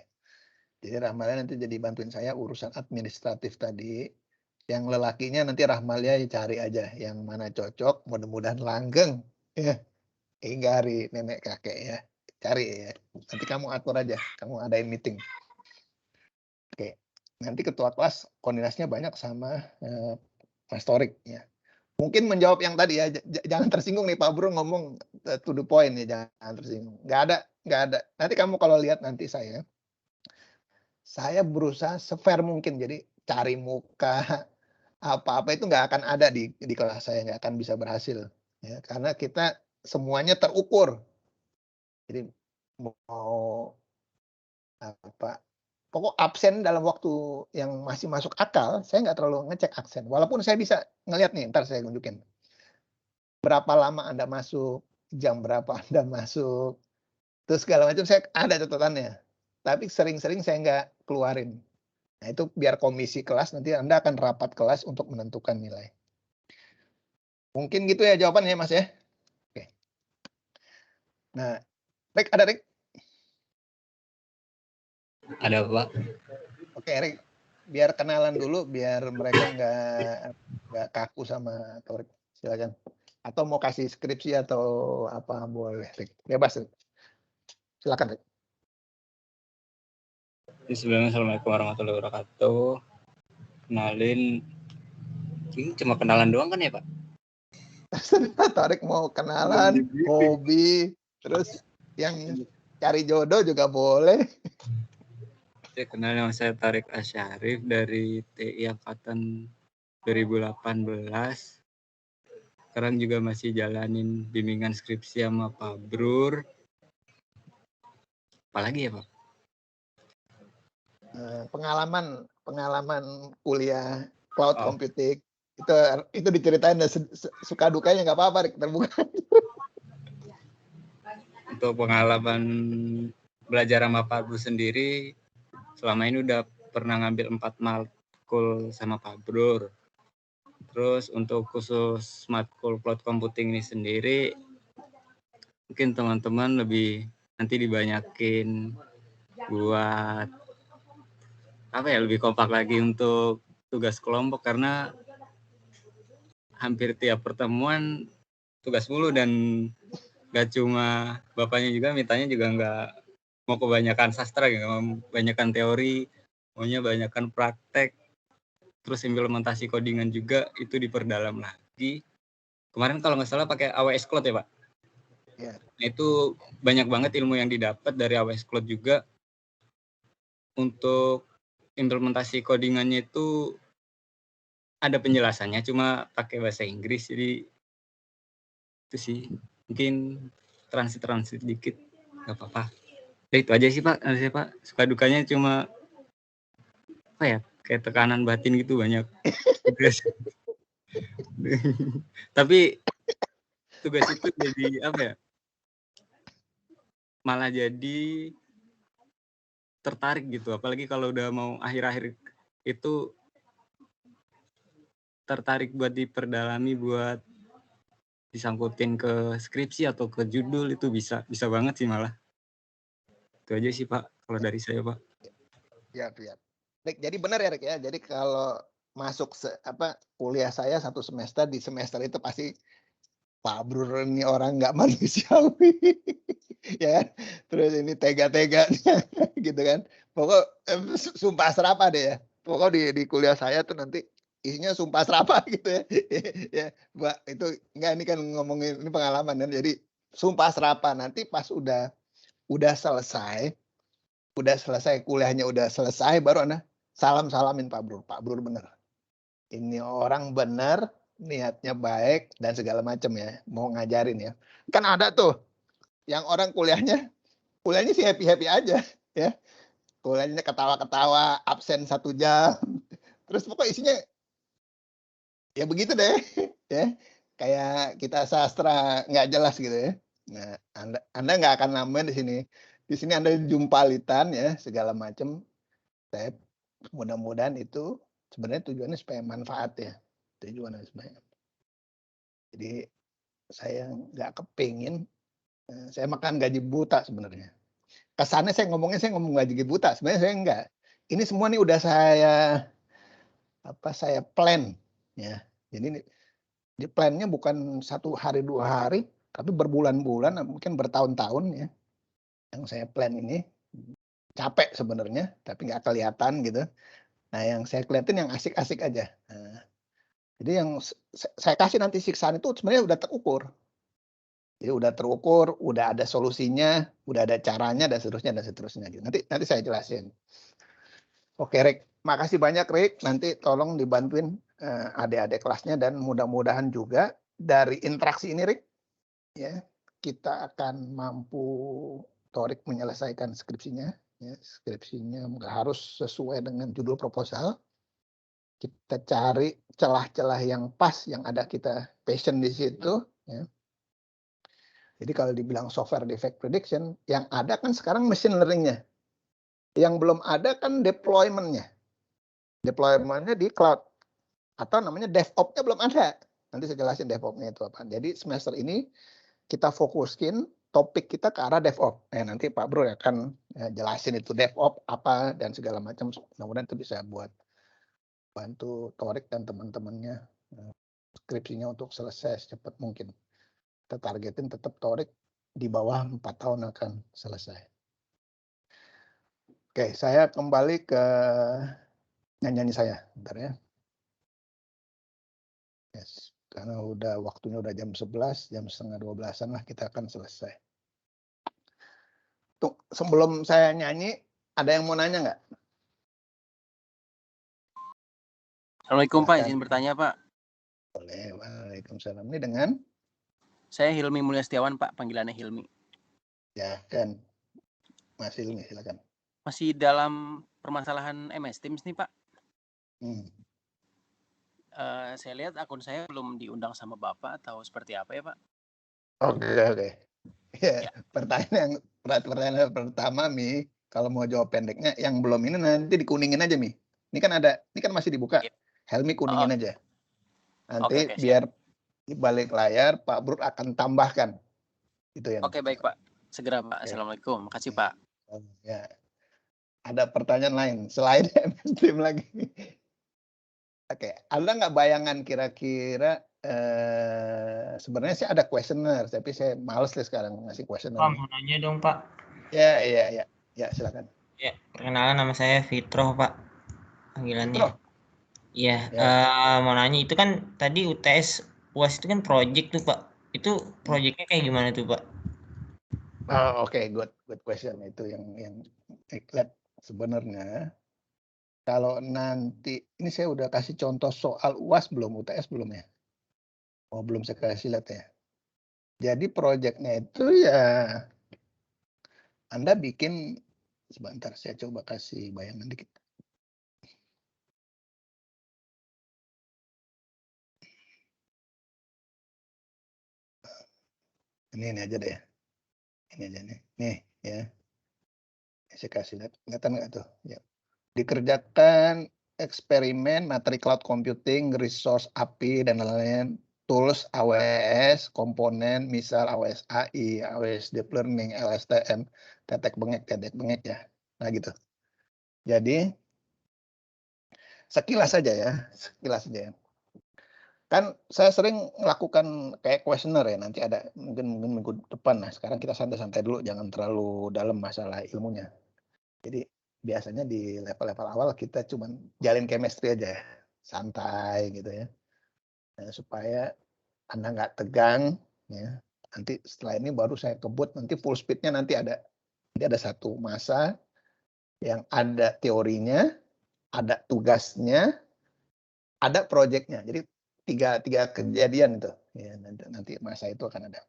[SPEAKER 1] Jadi Rahmalia nanti jadi bantuin saya urusan administratif tadi. Yang lelakinya nanti Rahmalia cari aja yang mana cocok, mudah-mudahan langgeng. Ya. Hingga hari nenek kakek ya. Cari ya. Nanti kamu atur aja, kamu adain meeting. Oke. Nanti ketua kelas koordinasinya banyak sama Mas Torik ya. Mungkin menjawab yang tadi ya, jangan tersinggung nih Pak Bro ngomong to the point ya, jangan tersinggung. Nggak ada. Nanti kamu kalau lihat nanti saya berusaha se-fair mungkin. Jadi cari muka, apa-apa itu nggak akan ada di kelas saya, nggak akan bisa berhasil. Ya, karena kita semuanya terukur. Jadi mau apa, pokok absen dalam waktu yang masih masuk akal, saya nggak terlalu ngecek absen. Walaupun saya bisa ngelihat nih, ntar saya tunjukin. Berapa lama Anda masuk, jam berapa Anda masuk, terus segala macam saya ada catatannya. Tapi sering-sering saya nggak keluarin. Nah itu biar komisi kelas, nanti Anda akan rapat kelas untuk menentukan nilai. Mungkin gitu ya jawabannya Mas ya. Oke. Nah, Rick, ada Rick?
[SPEAKER 2] Ada Pak.
[SPEAKER 1] Oke, Rick. Biar kenalan dulu, biar mereka nggak kaku sama Torik. Silakan. Atau mau kasih skripsi atau apa boleh, Rick. Bebas, Rick. Silakan, Rick.
[SPEAKER 2] Sebelumnya Assalamualaikum warahmatullahi wabarakatuh. Kenalin, ini cuma kenalan doang kan ya Pak?
[SPEAKER 1] Torik mau kenalan, hobi, terus yang cari jodoh juga boleh.
[SPEAKER 2] Saya kenal nama saya Tarik Asyarif dari TI Angkatan 2018. Sekarang juga masih jalanin bimbingan skripsi sama Pak Brur. Apalagi ya Pak?
[SPEAKER 1] Pengalaman kuliah cloud computing itu diceritain, suka dukanya nggak apa-apa, Rick, terbuka.
[SPEAKER 2] Untuk pengalaman belajar sama Pak Brur sendiri, selama ini udah pernah ngambil 4 matkul sama Pak Brur. Terus untuk khusus matkul cloud computing ini sendiri, mungkin teman-teman lebih nanti dibanyakin buat lebih kompak lagi untuk tugas kelompok, karena hampir tiap pertemuan tugas mulu, dan gak cuma bapaknya juga mintanya juga nggak mau kebanyakan sastra, nggak mau kebanyakan teori, maunya banyakan praktek. Terus implementasi codingan juga itu diperdalam lagi. Kemarin kalau nggak salah pakai AWS Cloud ya Pak?
[SPEAKER 1] Yeah.
[SPEAKER 2] Nah, itu banyak banget ilmu yang didapat dari AWS Cloud juga. Untuk implementasi codingannya itu ada penjelasannya, cuma pakai bahasa Inggris, jadi itu sih mungkin transit dikit. Gak apa-apa. Ya, itu aja sih Pak. Saya Pak suka dukanya cuma apa ya? Kayak tekanan batin gitu banyak. Tapi tugas itu jadi apa ya? Malah jadi tertarik gitu. Apalagi kalau udah mau akhir-akhir itu tertarik buat diperdalami, buat disangkutin ke skripsi atau ke judul itu bisa banget sih malah. Itu aja sih Pak kalau dari saya Pak.
[SPEAKER 1] Ya. Rick, jadi benar ya Rick ya. Jadi kalau masuk kuliah saya 1 semester, di semester itu pasti Pak Brur ini orang nggak manusiawi. Ya, terus ini tega-teganya gitu kan. Pokok sumpah serapah deh ya. Pokok di kuliah saya tuh nanti isinya sumpah serapah gitu ya. Ya, Mbak, itu enggak, ini kan ngomongin ini pengalaman kan. Jadi sumpah serapah nanti pas udah selesai kuliahnya, udah selesai, baru Anda salamin Pak Brur. Pak Brur bener. Ini orang bener, niatnya baik dan segala macam ya, mau ngajarin ya. Kan ada tuh yang orang kuliahnya sih happy aja ya. Kuliahnya ketawa-ketawa, absen 1 jam. Terus pokok isinya ya begitu deh ya. Kayak kita sastra nggak jelas gitu ya. Nah, Anda nggak akan nambah di sini. Di sini Anda jumpalitan ya, segala macam. Saya mudah-mudahan itu sebenarnya tujuannya supaya manfaat ya. Tujuannya sebenarnya. Jadi saya nggak kepingin saya makan gaji buta sebenarnya. Kesannya saya ngomong gaji buta, sebenarnya saya enggak. Ini semua nih udah saya plan ya. Jadi di plannya bukan 1 hari 2 hari, tapi berbulan-bulan, mungkin bertahun-tahun ya. Yang saya plan ini capek sebenarnya, tapi nggak kelihatan gitu. Nah, yang saya kelihatin yang asik-asik aja. Nah, jadi yang saya kasih nanti siksaan itu sebenarnya udah terukur. Jadi udah terukur, udah ada solusinya, udah ada caranya, dan seterusnya. Gitu. Nanti saya jelasin. Oke, Rick. Makasih banyak, Rick. Nanti tolong dibantuin adik-adik kelasnya, dan mudah-mudahan juga dari interaksi ini, Rick, ya, kita akan mampu Torik menyelesaikan skripsinya. Ya, skripsinya nggak harus sesuai dengan judul proposal. Kita cari celah-celah yang pas, yang ada kita passion di situ. Ya. Jadi kalau dibilang software defect prediction, yang ada kan sekarang machine learning-nya. Yang belum ada kan deployment-nya. Deployment-nya di cloud. Atau namanya DevOps-nya belum ada. Nanti saya jelasin DevOps-nya itu apa. Jadi semester ini kita fokuskin topik kita ke arah DevOps. Nanti Pak Bro akan jelasin itu DevOps apa dan segala macam. Mudah-mudahan itu bisa buat bantu Torik dan teman-temannya skripsinya untuk selesai secepat mungkin. Kita targetin tetap Torik di bawah 4 tahun akan selesai. Oke, saya kembali ke nyanyi saya. Bentar ya. Yes, karena waktunya udah jam 11, jam setengah 12-an lah kita akan selesai. Tuh, sebelum saya nyanyi, ada yang mau nanya nggak?
[SPEAKER 10] Assalamualaikum Pak, izin bertanya Pak.
[SPEAKER 1] Boleh, waalaikumsalam. Ini dengan?
[SPEAKER 10] Saya Hilmi Mulya Setiawan Pak, panggilannya Hilmi.
[SPEAKER 1] Ya kan, Mas Hilmi silakan.
[SPEAKER 10] Masih dalam permasalahan MS Teams nih Pak. Saya lihat akun saya belum diundang sama Bapak atau seperti apa ya Pak?
[SPEAKER 1] Oke. Ya. Pertanyaan pertama Mi, kalau mau jawab pendeknya, yang belum ini nanti dikuningin aja Mi. Ini kan masih dibuka. Yeah. Helmi kuningin aja. Nanti biar di balik layar Pak Brut akan tambahkan. Itu yang.
[SPEAKER 10] Oke, baik Pak. Segera Pak. Assalamualaikum. Makasih Pak.
[SPEAKER 1] Ya. Ada pertanyaan lain selain MS Team lagi. Oke, ada nggak bayangan kira-kira sebenarnya sih ada questionnaire, tapi saya males deh sekarang ngasih questionnaire.
[SPEAKER 6] Pak, mau nanya dong Pak.
[SPEAKER 1] Ya silakan.
[SPEAKER 6] Ya, perkenalan, nama saya Fitro Pak, panggilannya. Iya, mau nanya itu kan tadi UTS UAS itu kan project tuh Pak. Itu projectnya kayak gimana tuh Pak?
[SPEAKER 1] Oke, good question. Itu yang lihat sebenarnya. Kalau nanti, ini saya udah kasih contoh soal UAS belum, UTS belum ya? Belum saya kasih lihat ya. Jadi proyeknya itu ya Anda bikin, sebentar saya coba kasih bayangan dikit. Ini aja deh. Ini aja nih. Nih ya. Saya kasih lihat. Kelihatan nggak tuh? Ya. Dikerjakan eksperimen materi cloud computing, resource API, dan lain-lain. Tools AWS, komponen, misal AWS AI, AWS Deep Learning, LSTM, tetek bengek ya. Nah gitu. Jadi, sekilas saja ya. Sekilas saja ya. Kan saya sering melakukan kayak kuesioner ya, nanti ada mungkin minggu depan. Nah, sekarang kita santai-santai dulu, jangan terlalu dalam masalah ilmunya. Jadi biasanya di level-level awal kita cuma jalin chemistry aja, santai gitu ya. Nah, supaya Anda nggak tegang ya. Nanti setelah ini baru saya kebut, nanti full speednya nanti ada satu masa yang ada teorinya, ada tugasnya, ada proyeknya. Jadi tiga kejadian itu ya, nanti masa itu akan ada.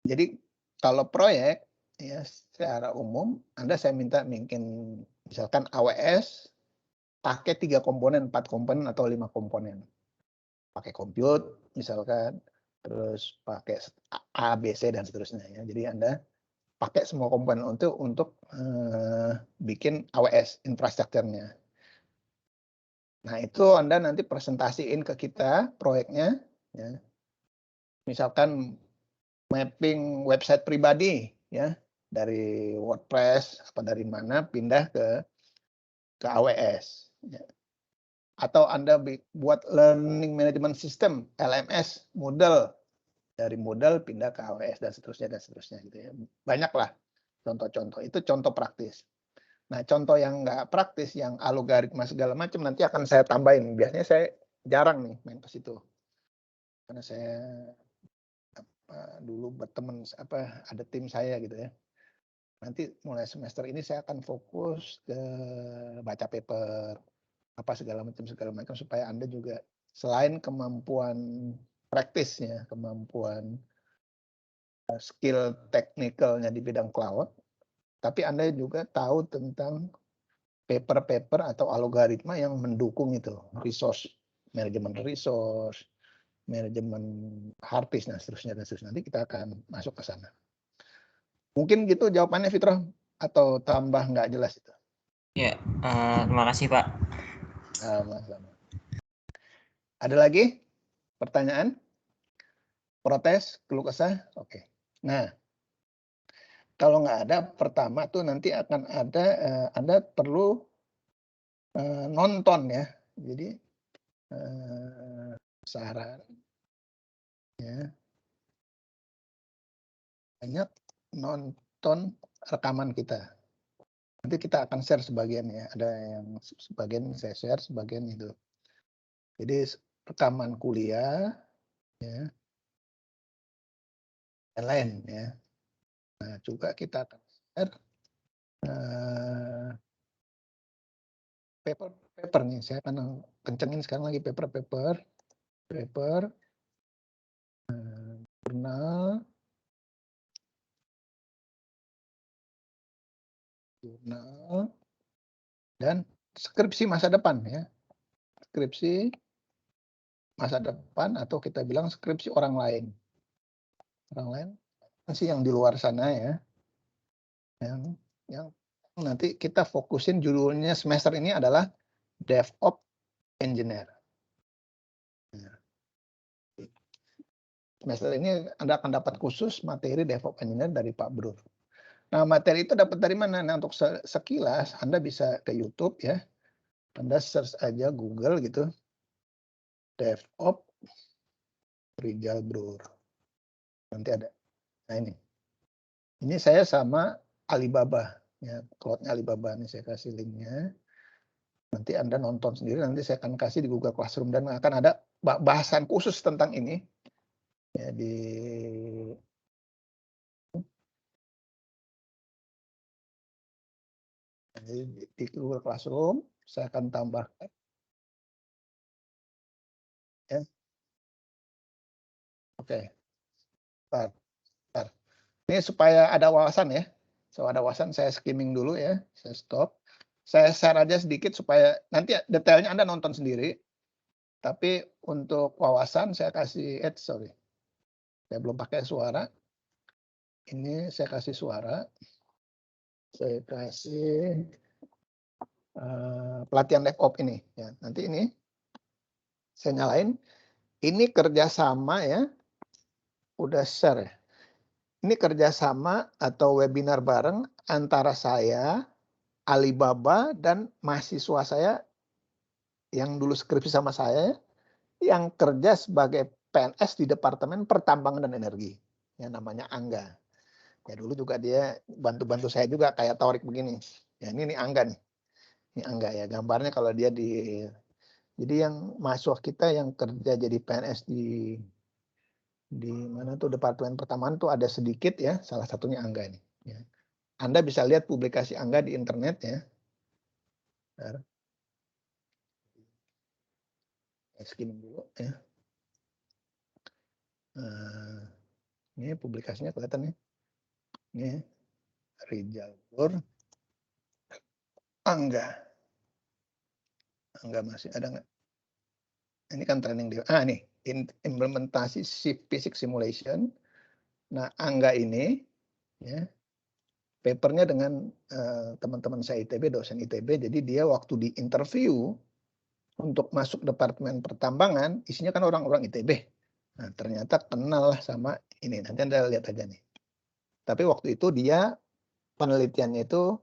[SPEAKER 1] Jadi kalau proyek ya secara umum saya minta bikin misalkan AWS pakai 3 komponen, 4 komponen atau 5 komponen. Pakai compute misalkan, terus pakai A, B, C dan seterusnya ya. Jadi Anda pakai semua komponen untuk bikin AWS infrastrukturnya. Nah, itu Anda nanti presentasiin ke kita proyeknya ya. Misalkan mapping website pribadi ya, dari WordPress apa dari mana pindah ke AWS ya. Atau Anda buat learning management system LMS Moodle, dari Moodle pindah ke AWS dan seterusnya gitu ya. Banyaklah contoh-contoh, itu contoh praktis. Nah, contoh yang nggak praktis, yang algoritma segala macam nanti akan saya tambahin. Biasanya saya jarang nih main ke situ. Karena saya dulu berteman ada tim saya gitu ya. Nanti mulai semester ini saya akan fokus ke baca paper apa segala macam supaya Anda juga selain kemampuan praktisnya, kemampuan skill teknikalnya di bidang cloud, tapi Anda juga tahu tentang paper-paper atau algoritma yang mendukung itu, manajemen resource, manajemen hard disk, dan seterusnya. Nanti kita akan masuk ke sana. Mungkin gitu jawabannya, Fitro, atau tambah nggak jelas itu?
[SPEAKER 6] Ya, terima kasih Pak.
[SPEAKER 1] Sama-sama. Ada lagi pertanyaan? Protes? Keluh kesah? Oke. Nah, kalau nggak ada, pertama tuh nanti akan ada, Anda perlu nonton ya. Jadi saran ya, banyak nonton rekaman kita. Nanti kita akan share sebagian ya. Ada yang sebagian saya share, sebagian itu. Jadi rekaman kuliah ya, dan lain ya. Nah, juga kita akan share paper nih. Saya akan kencengin sekarang lagi paper, jurnal, dan skripsi masa depan ya. Skripsi masa depan atau kita bilang skripsi orang lain. Orang lain sih yang di luar sana ya. Yang nanti kita fokusin judulnya semester ini adalah DevOps Engineer. Semester ini Anda akan dapat khusus materi DevOps Engineer dari Pak Bro. Nah, materi itu dapat dari mana? Nah, untuk sekilas Anda bisa ke YouTube ya. Anda search aja Google gitu. DevOps Rijal Bro. Nanti ada. Nah, ini saya sama Alibaba ya, cloud-nya Alibaba nih, saya kasih linknya. Nanti Anda nonton sendiri, nanti saya akan kasih di Google Classroom dan akan ada bahasan khusus tentang ini ya di Google Classroom. Saya akan tambahkan ya. Oke. Bentar. Ini supaya ada wawasan ya. So ada wawasan, saya skimming dulu ya. Saya stop. Saya share aja sedikit supaya nanti detailnya Anda nonton sendiri. Tapi untuk wawasan saya kasih, sorry. Saya belum pakai suara. Ini saya kasih suara. Saya kasih pelatihan DevOps ini. Ya, nanti ini saya nyalain. Ini kerjasama ya. Udah share ya. Ini kerjasama atau webinar bareng antara saya, Alibaba, dan mahasiswa saya yang dulu skripsi sama saya, yang kerja sebagai PNS di Departemen Pertambangan dan Energi. Yang namanya Angga. Ya dulu juga dia bantu-bantu saya juga kayak Taurik begini. Ya ini Angga nih. Ini Angga ya. Gambarnya kalau dia di... Jadi yang mahasiswa kita yang kerja jadi PNS di mana tuh Departemen Pertamanan tuh ada sedikit ya, salah satunya Angga ini. Ya. Anda bisa lihat publikasi Angga di internet ya. Skimming dulu ya. Ini publikasinya kelihatan ya. Ini Rijal Nur Angga. Angga masih ada nggak? Ini kan training dia. Nih implementasi physics simulation. Nah Angga ini ya papernya dengan teman-teman saya ITB, dosen ITB. Jadi dia waktu di interview untuk masuk Departemen Pertambangan, isinya kan orang-orang ITB. Nah, ternyata kenal lah sama ini. Nanti Anda lihat aja nih. Tapi waktu itu dia penelitiannya itu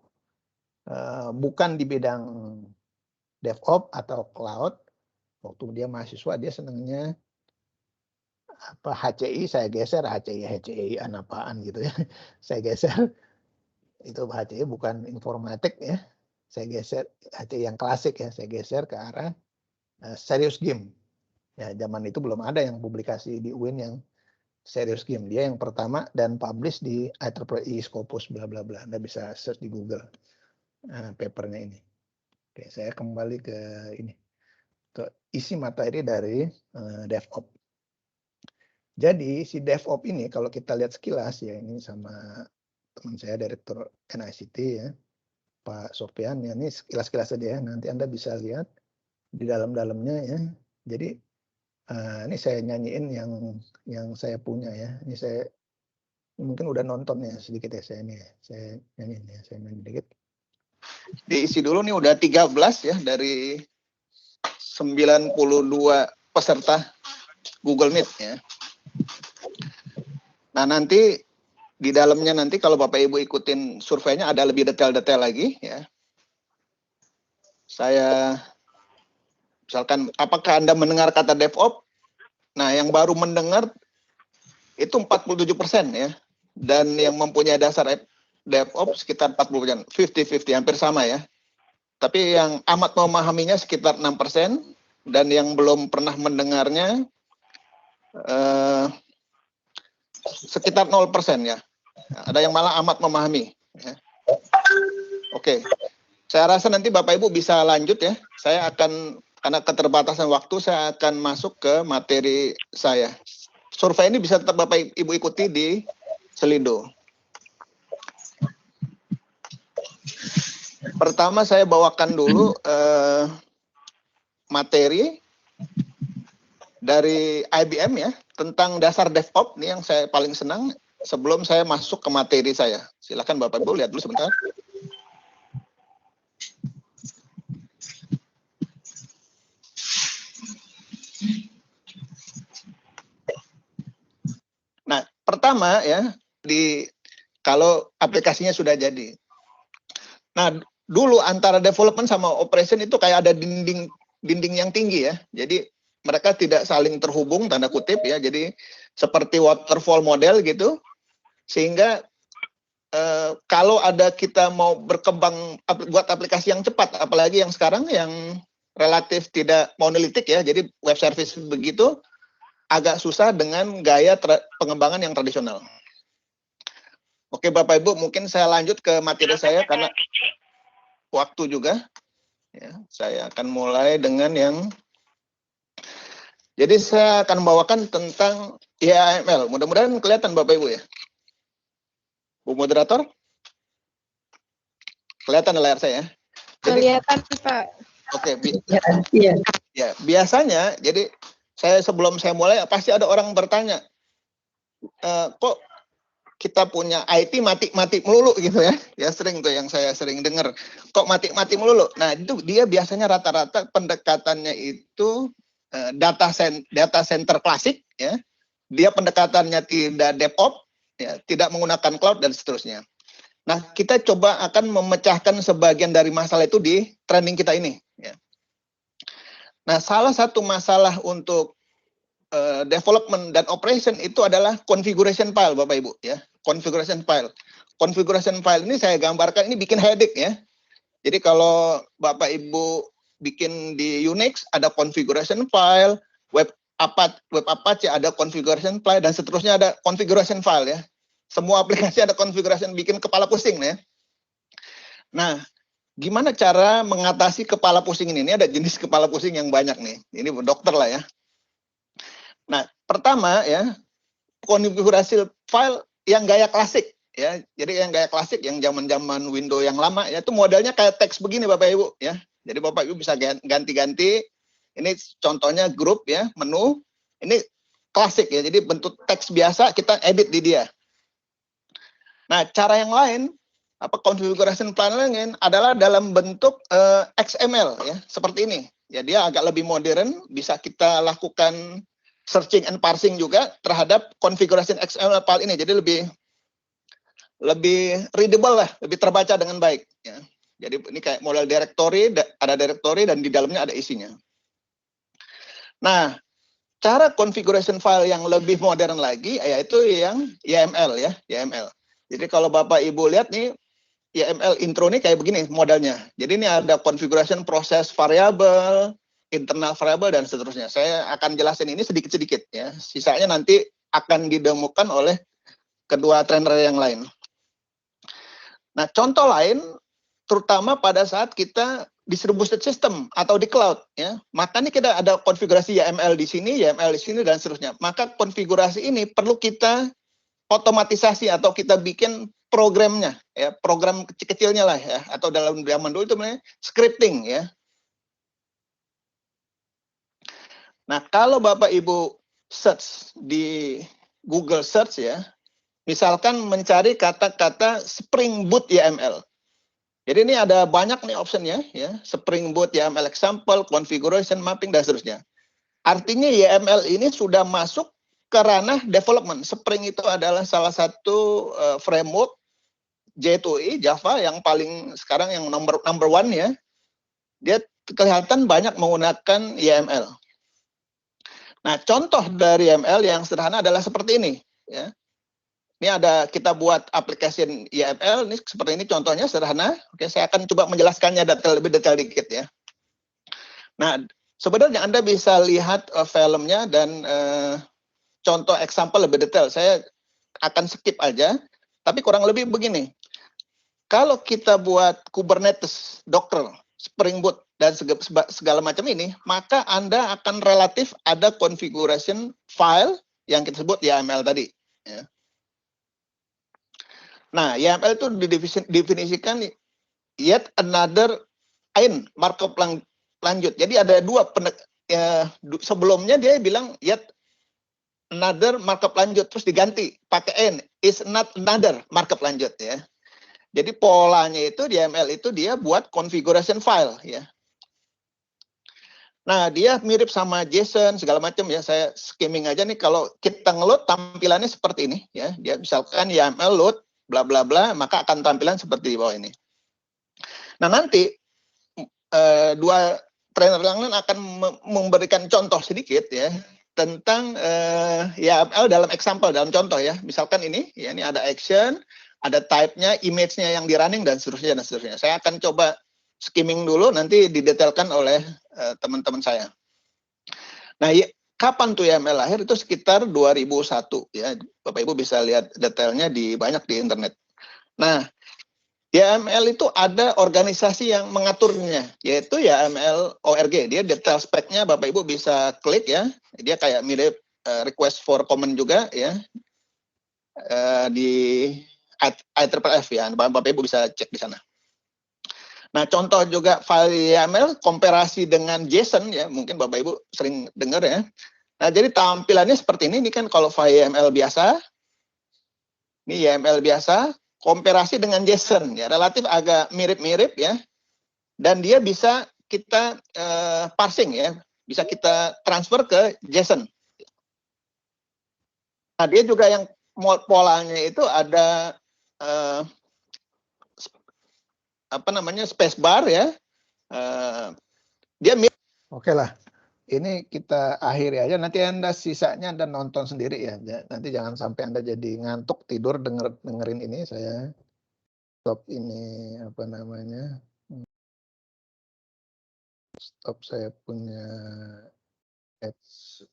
[SPEAKER 1] bukan di bidang DevOps atau Cloud. Waktu dia mahasiswa, dia senangnya HCI, saya geser HCI apaan gitu ya. Saya geser. Itu HCI bukan informatik ya. Saya geser HCI yang klasik ya. Saya geser ke arah serious game. Ya, zaman itu belum ada yang publikasi di UIN yang serious game. Dia yang pertama dan publish di IEEE Scopus bla bla bla. Anda bisa search di Google papernya ini. Oke, saya kembali ke ini. Ke isi materi dari DevOps. Jadi si DevOps ini kalau kita lihat sekilas ya, ini sama teman saya Direktur NICT ya, Pak Sofian ya, ini sekilas-sekilas saja ya. Nanti Anda bisa lihat di dalam-dalamnya ya. Jadi ini saya nyanyiin yang saya punya ya. Ini saya mungkin udah nonton ya sedikit ya saya ini ya. Saya nyanyiin ya, saya nyanyi sedikit. Diisi dulu nih udah 13 ya dari 92 peserta Google Meet ya. Nah nanti di dalamnya nanti kalau Bapak Ibu ikutin surveinya ada lebih detail-detail lagi ya. Saya misalkan apakah Anda mendengar kata DevOps? Nah yang baru mendengar itu 47% ya. Dan yang mempunyai dasar DevOps sekitar 40%, 50-50 hampir sama ya. Tapi yang amat memahaminya sekitar 6% dan yang belum pernah mendengarnya sekitar 0% ya. Ada yang malah amat memahami. Ya. Oke, saya rasa nanti Bapak Ibu bisa lanjut ya. Saya akan, karena keterbatasan waktu, saya akan masuk ke materi saya. Survei ini bisa tetap Bapak Ibu ikuti di Selido. Pertama saya bawakan dulu materi dari IBM ya, tentang dasar DevOps, nih yang saya paling senang sebelum saya masuk ke materi saya. Silakan Bapak Ibu lihat dulu sebentar. Nah, pertama ya, kalau aplikasinya sudah jadi. Nah, dulu antara development sama operation itu kayak ada dinding yang tinggi ya. Jadi mereka tidak saling terhubung tanda kutip ya. Jadi seperti waterfall model gitu. Sehingga kalau ada kita mau berkembang buat aplikasi yang cepat, apalagi yang sekarang yang relatif tidak monolitik ya. Jadi web service begitu agak susah dengan gaya pengembangan yang tradisional. Oke Bapak Ibu, mungkin saya lanjut ke materi saya karena waktu juga. Ya, saya akan mulai dengan yang... Jadi saya akan membawakan tentang IAML. Mudah-mudahan kelihatan Bapak Ibu ya. Bu moderator? Kelihatan layar saya?
[SPEAKER 7] Kelihatan sih, Pak.
[SPEAKER 1] Oke, ya, biasanya, jadi sebelum saya mulai, pasti ada orang bertanya, kok kita punya IT mati-mati melulu gitu ya? Ya sering tuh yang saya sering dengar, kok mati-mati melulu? Nah itu dia biasanya rata-rata pendekatannya itu data center klasik, ya. Dia pendekatannya tidak DevOps, ya, tidak menggunakan cloud dan seterusnya. Nah, kita coba akan memecahkan sebagian dari masalah itu di training kita ini. Ya. Nah, salah satu masalah untuk development dan operation itu adalah configuration file, Bapak Ibu. Ya, configuration file. Configuration file ini saya gambarkan, ini bikin headache ya. Jadi kalau Bapak Ibu bikin di Unix ada configuration file, web Apache ada configuration file, dan seterusnya ada configuration file ya. Semua aplikasi ada configuration, bikin kepala pusing ya. Nah, gimana cara mengatasi kepala pusing ini? Ini ada jenis kepala pusing yang banyak nih. Ini dokter lah ya. Nah, pertama ya, konfigurasi file yang gaya klasik ya. Jadi yang gaya klasik yang zaman-zaman Windows yang lama ya, itu modelnya kayak teks begini Bapak Ibu ya. Jadi Bapak Ibu bisa ganti-ganti. Ini contohnya grup ya, menu. Ini klasik ya. Jadi bentuk teks biasa kita edit di dia. Nah, cara yang lain configuration file lain adalah dalam bentuk XML ya, seperti ini. Ya, dia agak lebih modern, bisa kita lakukan searching and parsing juga terhadap configuration XML file ini. Jadi lebih readable lah, lebih terbaca dengan baik ya. Jadi ini kayak model directory, ada directory dan di dalamnya ada isinya. Nah, cara configuration file yang lebih modern lagi yaitu yang YAML ya, YAML. Jadi kalau Bapak Ibu lihat nih, YAML intro ini kayak begini modelnya. Jadi ini ada configuration proses variable, internal variable, dan seterusnya. Saya akan jelasin ini sedikit-sedikit ya. Sisanya nanti akan didemukan oleh kedua trainer yang lain. Nah, contoh lain, terutama pada saat kita distributed system atau di cloud ya. Makanya kita ada konfigurasi YAML di sini, YAML di sini, dan seterusnya. Maka konfigurasi ini perlu kita otomatisasi atau kita bikin programnya ya, program kecil-kecilnya lah ya, atau dalam zaman dulu itu namanya scripting ya. Nah, kalau Bapak Ibu search di Google search ya, misalkan mencari kata-kata Spring Boot YAML. Jadi ini ada banyak nih optionnya ya, Spring Boot YAML example, configuration, mapping, dan seterusnya. Artinya YAML ini sudah masuk ke ranah development. Spring itu adalah salah satu framework J2E, Java yang paling sekarang yang number one ya. Dia kelihatan banyak menggunakan YAML. Nah, contoh dari YAML yang sederhana adalah seperti ini ya. Ini ada kita buat aplikasi YAML, ini seperti ini contohnya sederhana. Oke, saya akan coba menjelaskannya lebih detail dikit ya. Nah, sebenarnya Anda bisa lihat filmnya dan contoh example lebih detail. Saya akan skip aja, tapi kurang lebih begini. Kalau kita buat Kubernetes, Docker, Spring Boot, dan segala macam ini, maka Anda akan relatif ada configuration file yang kita sebut YAML tadi. Ya. Nah, YAML itu didefinisikan yet another markup lanjut. Jadi ada dua sebelumnya dia bilang yet another markup lanjut, terus diganti pakai n, is not another markup lanjut ya. Jadi polanya itu di YAML itu dia buat configuration file ya. Nah, dia mirip sama JSON segala macam ya. Saya skimming aja nih, kalau kita ngeload tampilannya seperti ini ya. Dia misalkan YAML load bla bla bla, maka akan tampilan seperti di bawah ini. Nah, nanti dua trainer yang lain akan memberikan contoh sedikit ya tentang YAML dalam example, dalam contoh ya. Misalkan ini, ya ini ada action, ada type-nya, image-nya yang di running, dan seterusnya, dan seterusnya. Saya akan coba skimming dulu, nanti didetailkan oleh teman-teman saya. Nah, kapan tuh YAML lahir? Itu sekitar 2001 ya. Bapak Ibu bisa lihat detailnya banyak di internet. Nah, YAML itu ada organisasi yang mengaturnya, yaitu YAML ORG. Dia detail speknya Bapak Ibu bisa klik ya. Dia kayak mirip request for comment juga ya. Di IFFF ya, Bapak Ibu bisa cek di sana. Nah, contoh juga file YAML komparasi dengan JSON ya, mungkin Bapak Ibu sering dengar ya. Nah, jadi tampilannya seperti ini kan kalau file YAML biasa, ini YAML biasa, komparasi dengan JSON ya, relatif agak mirip-mirip ya. Dan dia bisa kita parsing ya, bisa kita transfer ke JSON. Nah, dia juga yang polanya itu ada spacebar ya. Dia oke lah. Ini kita akhiri aja. Nanti Anda sisanya Anda nonton sendiri ya. Nanti jangan sampai Anda jadi ngantuk tidur dengerin ini. Saya stop ini stop saya punya ads.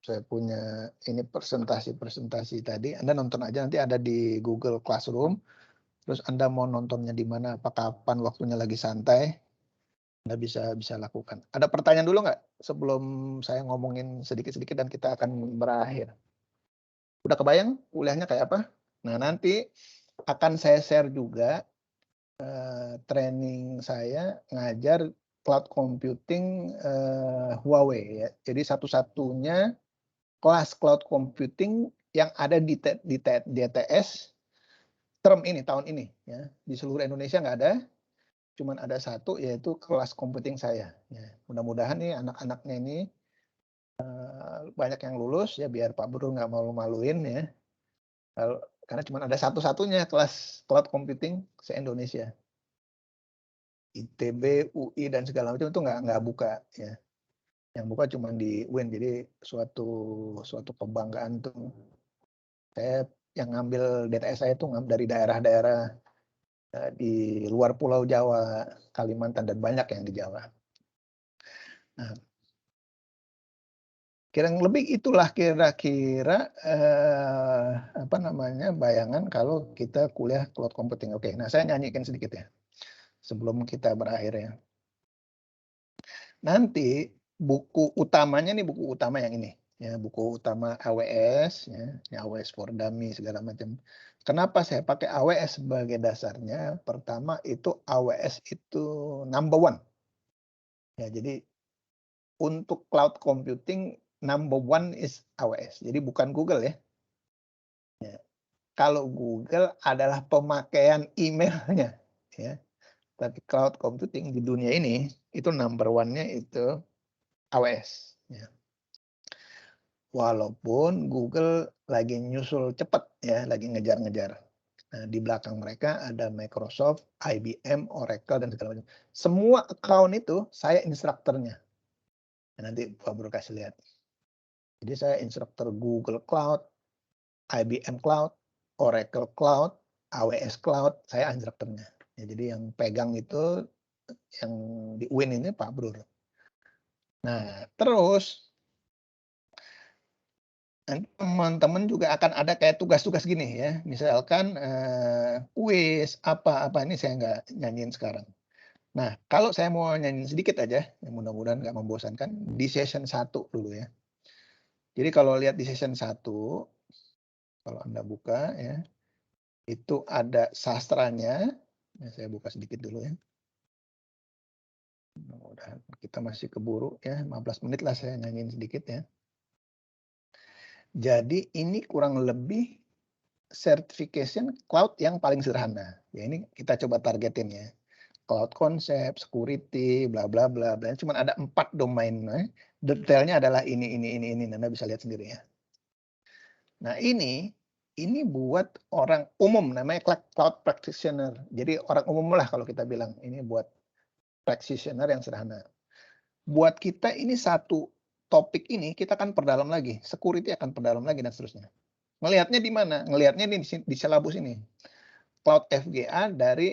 [SPEAKER 1] Saya punya ini presentasi tadi. Anda nonton aja, nanti ada di Google Classroom. Terus Anda mau nontonnya di mana, apa kapan waktunya lagi santai, Anda bisa lakukan. Ada pertanyaan dulu nggak sebelum saya ngomongin sedikit-sedikit dan kita akan berakhir? Udah kebayang kuliahnya kayak apa? Nah, nanti akan saya share juga training saya ngajar cloud computing Huawei ya. Jadi satu-satunya kelas cloud computing yang ada di DTS term ini, tahun ini ya. Di seluruh Indonesia nggak ada, cuman ada satu, yaitu kelas computing saya ya. Mudah-mudahan nih anak-anaknya ini banyak yang lulus ya, biar Pak Bro nggak malu-maluin ya, karena cuma ada satu-satunya kelas cloud computing se-Indonesia. ITB, UI dan segala macam itu nggak buka ya. Yang buka cuma di UIN, jadi suatu kebanggaan tuh. Saya yang ngambil DTS saya itu dari daerah-daerah di luar Pulau Jawa, Kalimantan, dan banyak yang di Jawa. Nah, kira lebih itulah kira-kira bayangan kalau kita kuliah cloud computing. Oke, nah saya nyanyikan sedikit ya sebelum kita berakhir ya. Nanti buku utamanya nih, buku utama yang ini ya, buku utama AWS ya, AWS for Dummies segala macam. Kenapa saya pakai AWS sebagai dasarnya? Pertama itu AWS itu number one ya, jadi untuk cloud computing number one is AWS, jadi bukan Google ya. Kalau Google adalah pemakaian emailnya ya, tapi cloud computing di dunia ini itu number one-nya itu AWS ya. Walaupun Google lagi nyusul cepat ya, lagi ngejar-ngejar. Nah, di belakang mereka ada Microsoft, IBM, Oracle, dan segala macam. Semua account itu saya instrukturnya. Nah, nanti Pak Bro kasih lihat. Jadi saya instruktur Google Cloud, IBM Cloud, Oracle Cloud, AWS Cloud, saya instrukturnya. Ya, jadi yang pegang itu yang di UIN ini Pak Bro. Nah, terus nanti teman-teman juga akan ada kayak tugas-tugas gini ya. Misalkan kuis apa ini saya nggak nyanyiin sekarang. Nah, kalau saya mau nyanyiin sedikit aja, ya mudah-mudahan nggak membosankan, di session 1 dulu ya. Jadi kalau lihat di session 1, kalau Anda buka ya, itu ada sastranya. Ya, saya buka sedikit dulu ya. Mudah-mudahan kita masih keburu ya, 15 menit lah saya nyanyiin sedikit ya. Jadi ini kurang lebih certification cloud yang paling sederhana. Ya ini kita coba targetin ya. Cloud concept, security, bla bla bla bla. Cuma ada 4 domain. Detailnya adalah ini. Anda bisa lihat sendiri ya. Nah ini buat orang umum, namanya cloud practitioner. Jadi orang umum lah kalau kita bilang. Ini buat practitioner yang sederhana. Buat kita ini satu topik ini kita akan perdalam lagi. Security akan perdalam lagi dan seterusnya. Ngelihatnya di mana? Ngelihatnya di silabus ini. Cloud FGA dari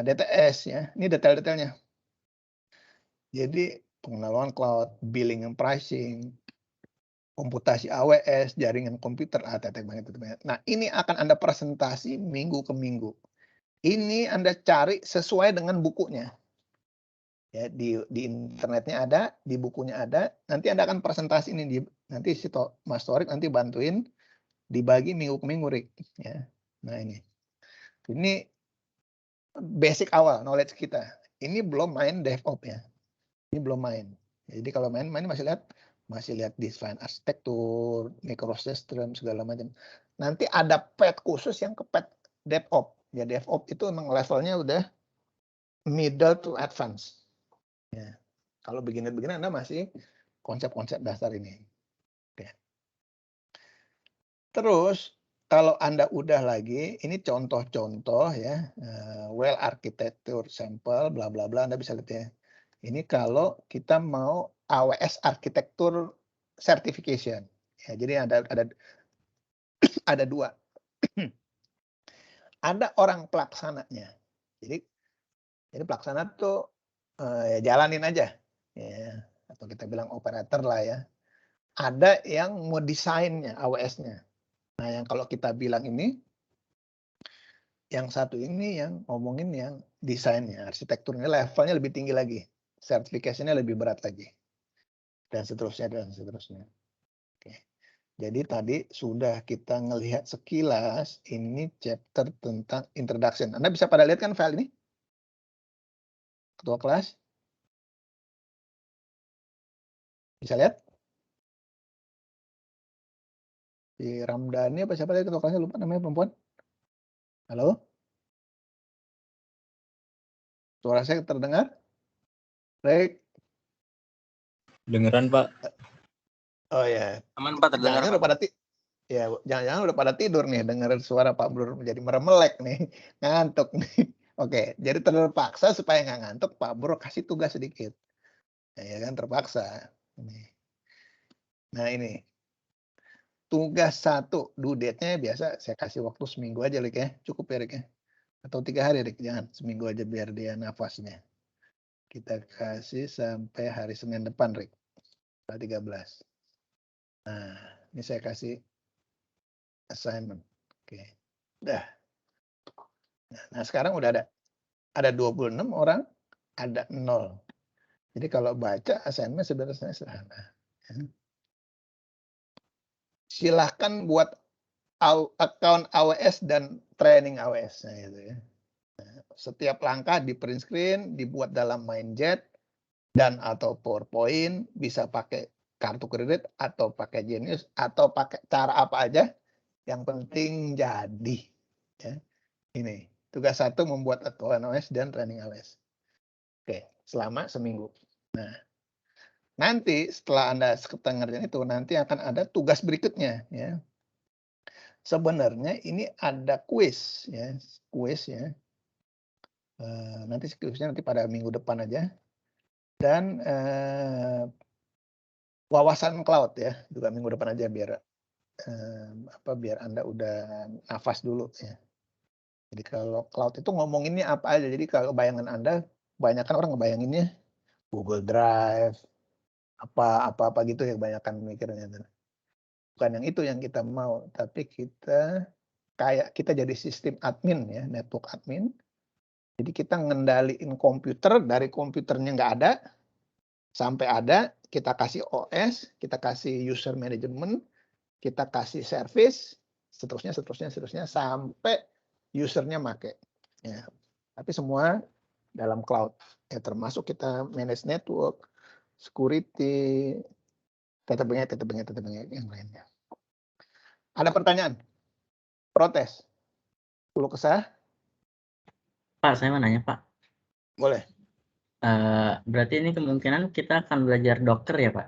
[SPEAKER 1] DTS ya. Ini detail-detailnya. Jadi pengenalan cloud, billing and pricing, komputasi AWS, jaringan komputer, banyak. Nah, ini akan Anda presentasi minggu ke minggu. Ini Anda cari sesuai dengan bukunya. Ya, di internetnya ada, di bukunya ada. Nanti Anda akan presentasi ini nanti si Mas Torik nanti bantuin dibagi minggu ke minggu, Rick. Ya. Nah ini basic awal knowledge kita. Ini belum main DevOps ya. Ini belum main. Jadi kalau main masih lihat desain arsitektur, microsystem segala macam. Nanti ada pet khusus yang ke pet DevOps. Ya DevOps itu memang levelnya udah middle to advance. Ya. Kalau beginner Anda masih konsep-konsep dasar ini. Oke. Terus kalau Anda udah lagi, ini contoh-contoh ya, well architecture sample, bla bla bla, Anda bisa lihat ya. Ini kalau kita mau AWS architecture certification. Ya, jadi ada dua. Ada orang pelaksananya. Jadi pelaksana tuh ya jalanin aja. Ya, atau kita bilang operator lah ya. Ada yang mau desainnya, AWS-nya. Nah, yang kalau kita bilang ini, yang satu ini yang ngomongin yang desainnya, arsitekturnya levelnya lebih tinggi lagi. Sertifikasinya lebih berat lagi. Dan seterusnya. Oke. Jadi tadi sudah kita ngelihat sekilas, ini chapter tentang introduction. Anda bisa pada lihat kan file ini? Ketua kelas? Bisa lihat? Si Ramdhani apa siapa tadi ketua kelasnya, lupa namanya perempuan? Halo? Suara saya terdengar? Baik.
[SPEAKER 2] Dengeran, Pak.
[SPEAKER 1] Oh ya.
[SPEAKER 10] Aman Pak, terdengar Pak.
[SPEAKER 1] Jangan-jangan udah pada tidur nih dengar suara Pak Brur menjadi meremelek nih, ngantuk nih. Oke, jadi terpaksa supaya nggak ngantuk Pak Brur kasih tugas sedikit. Ya kan terpaksa. Nah ini tugas 1 due date-nya biasa saya kasih waktu seminggu aja Rik ya, cukup ya Rik ya. Atau 3 hari Rik, jangan seminggu aja biar dia nafasnya. Kita kasih sampai hari Senin depan Rik, 13. Nah ini saya kasih assignment. Oke. Udah. Nah, sekarang udah ada 26 orang, ada 0. Jadi kalau baca assignment sebenarnya sederhana. Silahkan buat account AWS dan training AWS. Nah, gitu ya. Setiap langkah di print screen, dibuat dalam Mindjet dan atau PowerPoint, bisa pakai kartu kredit atau pakai Genius atau pakai cara apa aja. Yang penting jadi. Ya. Ini tugas 1 membuat account AWS dan training AWS. Oke, selama seminggu. Nah, nanti setelah Anda ngerjain itu, nanti akan ada tugas berikutnya. Ya. Sebenarnya ini ada kuis ya. Nanti kuisnya nanti pada minggu depan aja. Dan wawasan cloud ya, juga minggu depan aja biar biar Anda udah nafas dulu ya. Jadi kalau cloud itu ngomonginnya apa aja. Jadi kalau bayangan Anda, kebanyakan orang ngebayanginnya Google Drive, apa gitu ya kebanyakan mikirnya. Bukan yang itu yang kita mau, tapi kita jadi sistem admin ya, network admin. Jadi kita ngendaliin komputer, dari komputernya nggak ada, sampai ada, kita kasih OS, kita kasih user management, kita kasih service, seterusnya, sampai usernya make. Ya. Tapi semua dalam cloud. Ya, termasuk kita manage network, security, tetap yang lainnya. Ada pertanyaan? Protes? Keluh kesah?
[SPEAKER 5] Pak, saya mau nanya Pak.
[SPEAKER 1] Boleh.
[SPEAKER 5] Berarti ini kemungkinan kita akan belajar Docker ya Pak?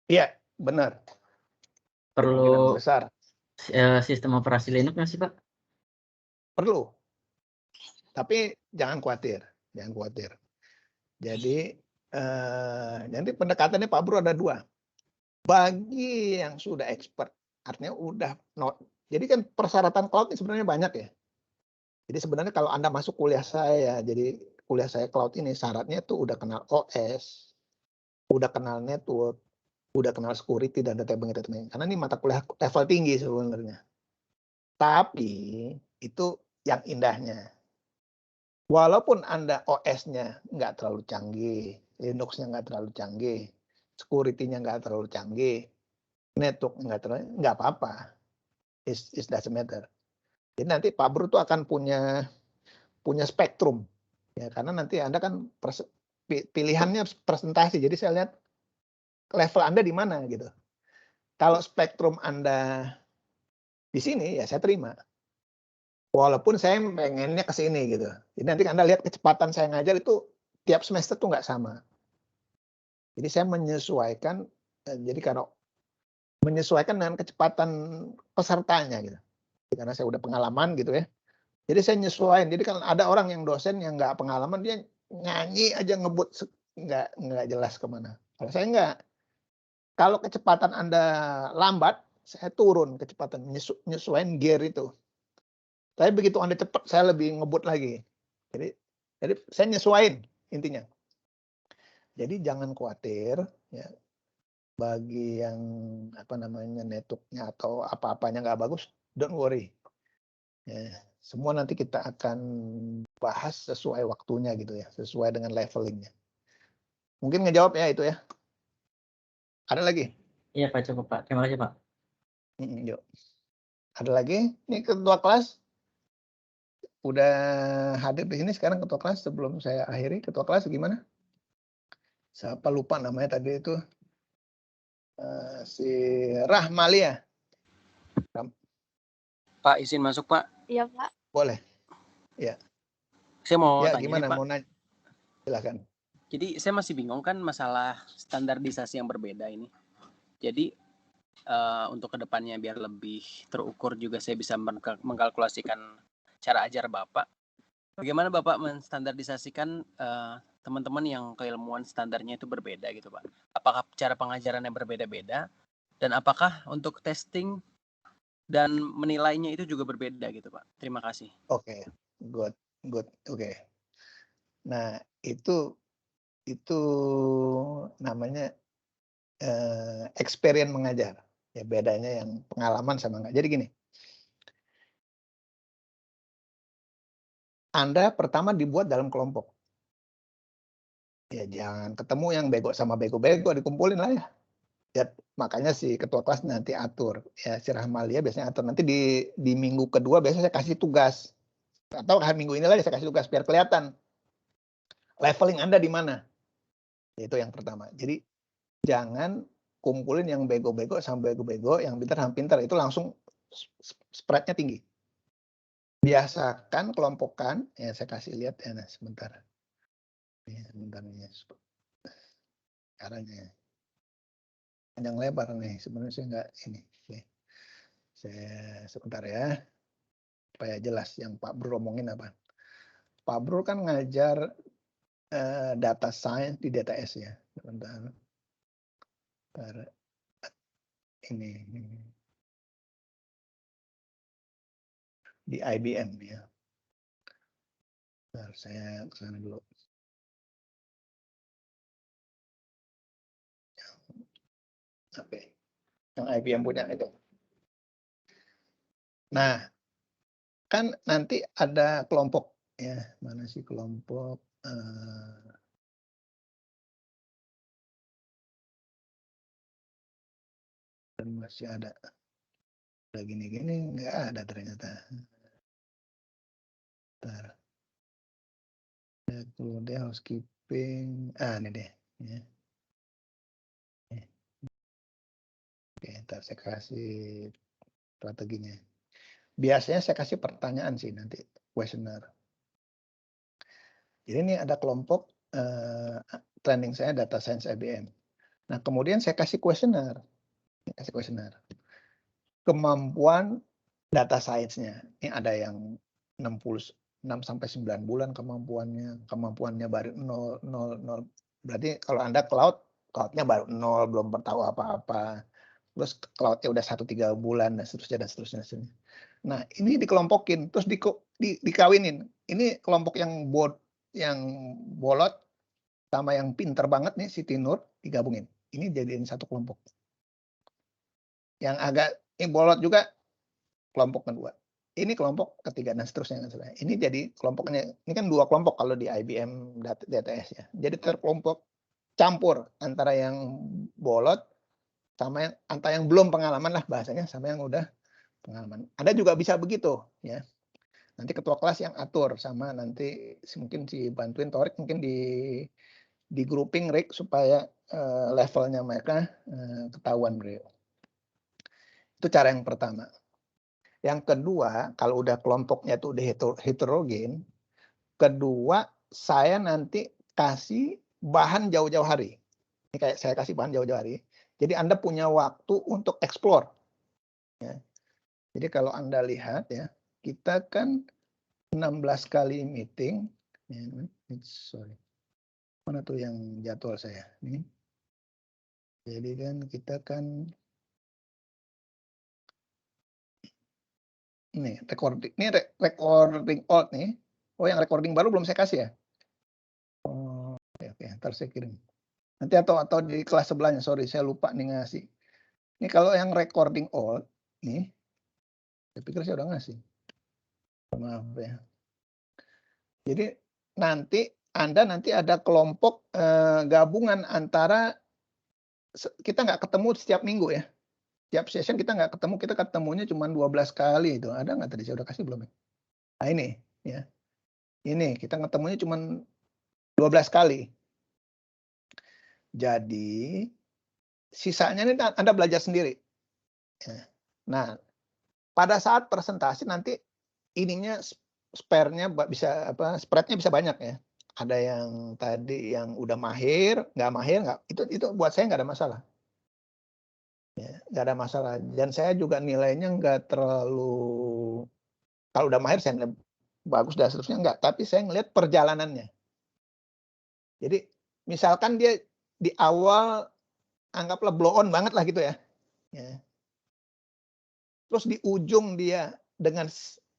[SPEAKER 1] Iya, benar.
[SPEAKER 5] Perlu
[SPEAKER 1] besar.
[SPEAKER 5] Sistem operasi Linux nggak sih Pak?
[SPEAKER 1] Perlu. Tapi jangan khawatir. Jadi nanti pendekatannya Pak Bro ada 2. Bagi yang sudah expert, artinya udah jadi kan persyaratan cloud ini sebenarnya banyak ya. Jadi sebenarnya kalau Anda masuk kuliah saya, jadi kuliah saya cloud ini syaratnya tuh udah kenal OS, udah kenal network, udah kenal security dan data bank. Karena ini mata kuliah level tinggi sebenarnya. Tapi itu yang indahnya. Walaupun Anda OS-nya nggak terlalu canggih, Linux-nya nggak terlalu canggih, security-nya nggak terlalu canggih, network nggak apa-apa. It doesn't matter. Jadi nanti Pak Bro tuh akan punya spektrum. Ya, karena nanti Anda kan pilihannya presentasi. Jadi saya lihat level Anda di mana gitu. Kalau spektrum Anda di sini ya saya terima. Walaupun saya pengennya ke sini gitu. Jadi nanti Anda lihat kecepatan saya ngajar itu tiap semester tuh nggak sama. Jadi saya menyesuaikan. Jadi kalau menyesuaikan dengan kecepatan pesertanya gitu. Karena saya udah pengalaman gitu ya. Jadi saya nyesuaiin. Jadi kan ada orang yang dosen yang nggak pengalaman dia nyanyi aja ngebut nggak jelas kemana. Kalau saya nggak. Kalau kecepatan Anda lambat, saya turun kecepatan nyesuaiin gear itu. Tapi begitu Anda cepat, saya lebih ngebut lagi. Jadi saya nyesuaiin intinya. Jadi jangan khawatir ya. Bagi yang networknya atau apa-apanya nggak bagus, don't worry. Ya, semua nanti kita akan bahas sesuai waktunya gitu ya, sesuai dengan levelingnya. Mungkin ngejawab ya itu ya. Ada lagi?
[SPEAKER 5] Iya Pak, cukup Pak. Terima kasih Pak.
[SPEAKER 1] Yuk. Ada lagi? Ini ketua kelas udah hadir di sini sekarang ketua kelas. Sebelum saya akhiri, ketua kelas gimana? Siapa lupa namanya tadi itu? Si Rahmalia.
[SPEAKER 10] Pak, izin masuk Pak.
[SPEAKER 7] Iya Pak.
[SPEAKER 1] Boleh. Ya.
[SPEAKER 10] Saya mau
[SPEAKER 1] ya,
[SPEAKER 10] tanya
[SPEAKER 1] gimana?
[SPEAKER 10] nih, Pak.
[SPEAKER 1] Mau nanya? Silakan.
[SPEAKER 10] Jadi saya masih bingung kan masalah standarisasi yang berbeda ini. Jadi untuk kedepannya biar lebih terukur juga saya bisa mengkalkulasikan cara ajar Bapak. Bagaimana Bapak menstandardisasikan teman-teman yang keilmuan standarnya itu berbeda gitu Pak? Apakah cara pengajarannya berbeda-beda? Dan apakah untuk testing dan menilainya itu juga berbeda gitu Pak? Terima kasih.
[SPEAKER 1] Oke, good. Oke. Nah itu namanya experience mengajar. Ya bedanya yang pengalaman sama enggak. Jadi gini. Anda pertama dibuat dalam kelompok. Ya jangan ketemu yang bego sama bego-bego dikumpulin lah ya. Ya makanya si ketua kelas nanti atur. Ya si Rahmalia biasanya atur. Nanti di minggu kedua biasanya saya kasih tugas. Atau minggu ini lagi saya kasih tugas biar kelihatan leveling Anda di mana. Itu yang pertama. Jadi jangan kumpulin yang bego-bego sama bego-bego, yang pintar itu langsung spreadnya tinggi. Biasakan kelompokkan, ya saya kasih lihat ya, nah, sebentar. Ya, sebentar nih. Caranya panjang lebar nih, sebenarnya saya enggak ini. Oke. Saya sebentar ya, supaya jelas yang Pak Bro omongin apa. Pak Bro kan ngajar data science di DTS ya, sebentar. Ini di IBM ya. Bentar, saya kesana dulu. Yang IBM punya itu. Nah, kan nanti ada kelompok ya, mana sih kelompok? Dan masih ada gini-gini nggak ada ternyata. Bentar. Kemudian housekeeping, ini deh. Ya. Oke, ntar saya kasih strateginya. Biasanya saya kasih pertanyaan sih nanti, questionnaire. Jadi ini ada kelompok training saya data science IBM. Nah, kemudian saya kasih questionnaire. Kemampuan data science-nya. Ini ada yang 6 sampai 9 bulan kemampuannya baru 0. Berarti kalau Anda cloud-nya baru 0, belum tahu apa-apa. Terus cloud-nya udah 1-3 bulan dan seterusnya. Nah, ini dikelompokin terus dikawinin. Ini kelompok yang bolot sama yang pinter banget nih Siti Nur digabungin. Ini jadiin satu kelompok. Yang agak bolot juga kelompok kedua. Ini kelompok ketiga dan seterusnya. Ini jadi kelompoknya. Ini kan 2 kelompok kalau di IBM DTS ya. Jadi terkelompok campur antara yang bolot sama yang antara yang belum pengalaman lah bahasanya sama yang udah pengalaman. Ada juga bisa begitu ya. Nanti ketua kelas yang atur sama nanti mungkin si bantuin Torik mungkin di grouping Rick supaya levelnya mereka ketahuan beliau. Itu cara yang pertama. Yang kedua, kalau udah kelompoknya itu udah heterogen, kedua saya nanti kasih bahan jauh-jauh hari. Ini kayak saya kasih bahan jauh-jauh hari. Jadi Anda punya waktu untuk explore. Ya. Jadi kalau Anda lihat ya, kita kan 16 kali meeting. Ya, sorry. Mana tuh yang jadwal saya? Ini. Jadi kan kita kan ini recording old nih. Oh, yang recording baru belum saya kasih ya? Oh, oke, ntar saya kirim. Nanti atau di kelas sebelahnya, sorry saya lupa nih ngasih. Ini kalau yang recording old nih, saya pikir saya udah ngasih. Maaf ya. Jadi nanti Anda nanti ada kelompok gabungan antara kita nggak ketemu setiap minggu ya. Setiap session kita nggak ketemu, kita ketemunya cuma 12 kali itu. Ada nggak tadi saya udah kasih belum ya? Nah ini ya. Ini kita ketemunya cuma 12 kali. Jadi sisanya ini Anda belajar sendiri. Nah, pada saat presentasi nanti ininya spare-nya bisa spread-nya bisa banyak ya. Ada yang tadi yang udah mahir, nggak itu buat saya nggak ada masalah. Ya, nggak ada masalah. Dan saya juga nilainya nggak terlalu kalau udah mahir saya bagus dan seterusnya nggak. Tapi saya ngelihat perjalanannya. Jadi misalkan dia di awal anggaplah blow on banget lah gitu ya. Terus di ujung dia dengan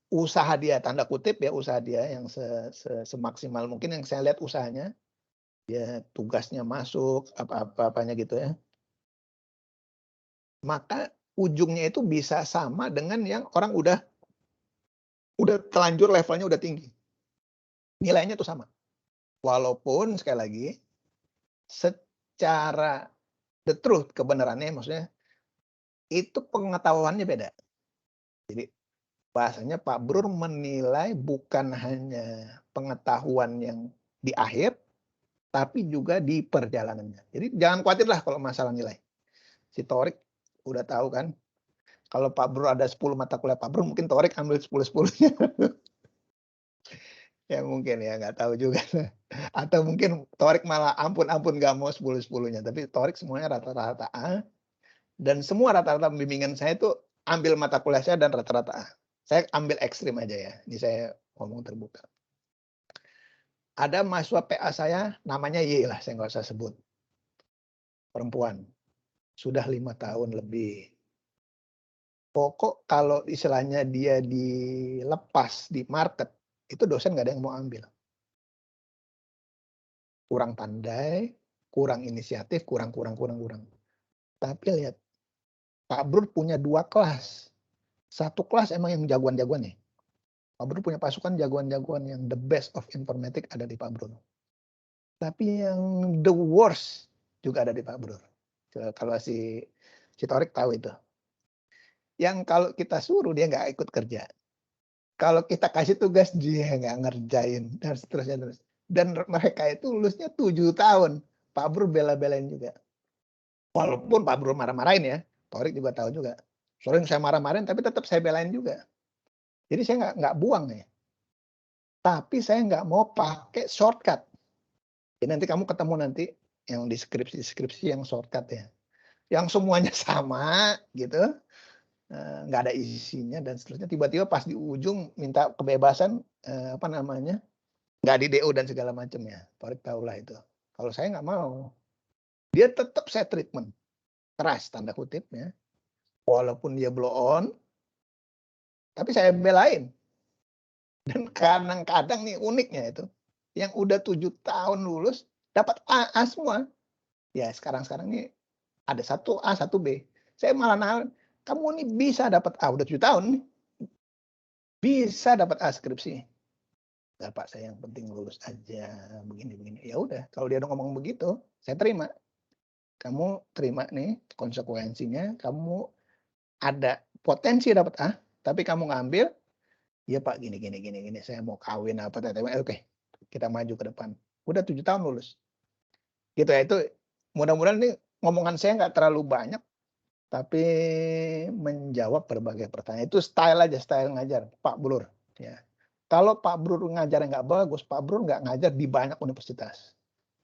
[SPEAKER 1] usaha dia, tanda kutip ya, usaha dia yang semaksimal mungkin yang saya lihat usahanya, dia tugasnya masuk, apa-apanya gitu ya. Maka ujungnya itu bisa sama dengan yang orang udah telanjur levelnya udah tinggi. Nilainya itu sama. Walaupun sekali lagi, secara the truth, kebenarannya maksudnya, itu pengetahuannya beda. Jadi bahasanya Pak Brur menilai bukan hanya pengetahuan yang di akhir, tapi juga di perjalanannya. Jadi jangan khawatir lah kalau masalah nilai. Si Torik udah tahu kan, kalau Pak Brur ada 10 mata kuliah Pak Brur, mungkin Torik ambil 10-10-nya. Ya mungkin ya, nggak tahu juga. Atau mungkin Torik malah ampun-ampun nggak mau 10-10-nya. Tapi Torik semuanya rata-rata A. Dan semua rata-rata pembimbingan saya itu ambil mata kuliah saya dan rata-rata A. Saya ambil ekstrim aja ya. Ini saya ngomong terbuka. Ada mahasiswa PA saya, namanya Y lah, saya nggak usah sebut. Perempuan. Sudah 5 tahun lebih. Pokok kalau istilahnya dia dilepas di market, itu dosen nggak ada yang mau ambil. Kurang pandai, kurang inisiatif, kurang. Tapi lihat, Pak Brur punya 2 kelas. Satu kelas emang yang jagoan-jagoan ya. Pak Brur punya pasukan jagoan-jagoan yang the best of informatik ada di Pak Brur. Tapi yang the worst juga ada di Pak Brur. Kalau si Torik tahu itu. Yang kalau kita suruh dia nggak ikut kerja. Kalau kita kasih tugas dia nggak ngerjain dan seterusnya terus. Dan mereka itu lulusnya 7 tahun. Pak Brur bela-belain juga. Walaupun Pak Brur marah-marahin ya. Torik juga tahu juga. Sering saya marah-marahin tapi tetap saya belain juga. Jadi saya nggak buang ya. Tapi saya nggak mau pakai shortcut. Jadi nanti kamu ketemu nanti yang di deskripsi yang shortcut ya. Yang semuanya sama gitu. Nggak ada isinya dan seterusnya. Tiba-tiba pas di ujung minta kebebasan nggak di DO dan segala macam ya. Torik tahulah itu. Kalau saya nggak mau. Dia tetap saya treatment. Keras tanda kutip ya. Walaupun dia blow on. Tapi saya belain. Dan kadang-kadang nih uniknya itu. Yang udah 7 tahun lulus. Dapat A semua. Ya sekarang ini ada 1 A, 1 B. Saya malah nawarin. Kamu ini bisa dapat A. Udah 7 tahun nih. Bisa dapat A skripsi. Enggak Pak, saya yang penting lulus aja. Begini. Ya udah. Kalau dia udah ngomong begitu, saya terima. kamu terima nih konsekuensinya, kamu ada potensi dapat A, tapi kamu ngambil, iya Pak gini, saya mau kawin apa, oke, kita maju ke depan. Udah 7 tahun lulus. Gitu ya, itu mudah-mudahan nih ngomongan saya nggak terlalu banyak, tapi menjawab berbagai pertanyaan. Itu style aja, style ngajar Pak Brur. Ya. Kalau Pak Brur ngajar nggak bagus, Pak Brur nggak ngajar di banyak universitas.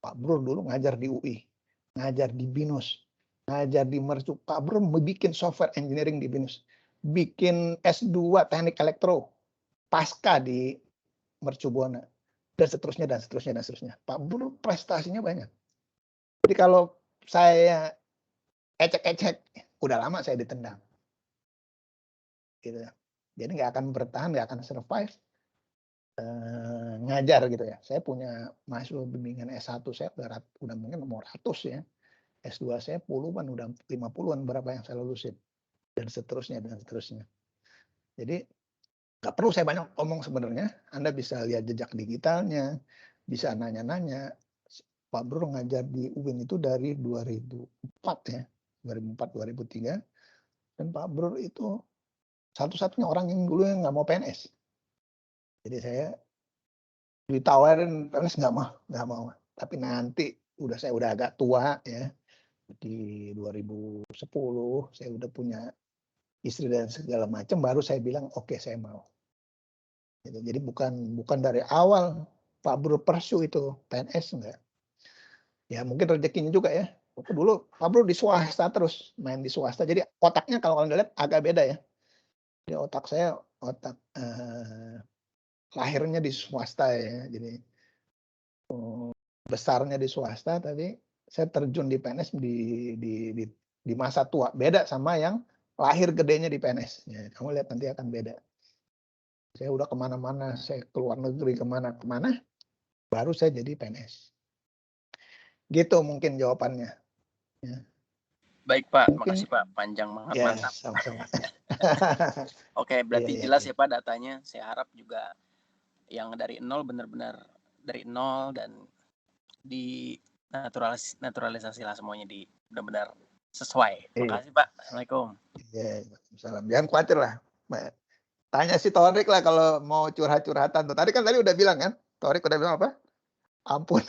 [SPEAKER 1] Pak Brur dulu ngajar di UI, ngajar di BINUS, ngajar di Mercu. Pak Brur bikin software engineering di BINUS, bikin S2 teknik elektro, pasca di Mercu Buana, dan seterusnya. Pak Brur prestasinya banyak. Jadi kalau saya ecek-ecek, udah lama saya ditendang. Gitu. Jadi nggak akan bertahan, nggak akan survive. Ngajar gitu ya. Saya punya mahasiswa bimbingan S1 saya udah mungkin nomor 100 ya. S2 saya puluhan, udah 50-an berapa yang saya lulusin. Dan seterusnya. Jadi nggak perlu saya banyak ngomong sebenarnya. Anda bisa lihat jejak digitalnya, bisa nanya-nanya. Pak Brur ngajar di UIN itu dari 2004 ya. 2004-2003. Dan Pak Brur itu satu-satunya orang yang dulu yang nggak mau PNS. Jadi saya ditawarin PNS nggak mau. Tapi nanti saya udah agak tua ya, di 2010 saya udah punya istri dan segala macam, baru saya bilang oke, saya mau. Jadi bukan dari awal Pak Brur pursue itu PNS enggak. Ya mungkin rezekinya juga ya. Dulu Pak Brur di swasta terus, main di swasta. Jadi otaknya kalau kalian lihat agak beda ya. Jadi otak saya lahirnya di swasta ya, jadi besarnya di swasta, tapi saya terjun di PNS di masa tua, beda sama yang lahir gedenya di PNS. Ya, kamu lihat nanti akan beda. Saya udah kemana-mana, saya keluar negeri kemana-kemana, baru saya jadi PNS. Gitu mungkin jawabannya. Ya.
[SPEAKER 10] Baik Pak,
[SPEAKER 1] Mungkin,
[SPEAKER 10] makasih Pak, panjang banget,
[SPEAKER 1] ya,
[SPEAKER 10] mantap.
[SPEAKER 1] Sama-sama.
[SPEAKER 10] Oke, berarti
[SPEAKER 1] Iya.
[SPEAKER 10] jelas ya Pak datanya. Saya harap juga yang dari nol benar-benar dari nol dan di naturalisasi lah semuanya, di benar-benar sesuai. Makasih Pak. Assalamualaikum.
[SPEAKER 1] Iya, salam. Jangan khawatir lah. Tanya si Torik lah kalau mau curhat-curhatan tuh. Tadi udah bilang kan? Torik udah bilang apa? Ampun.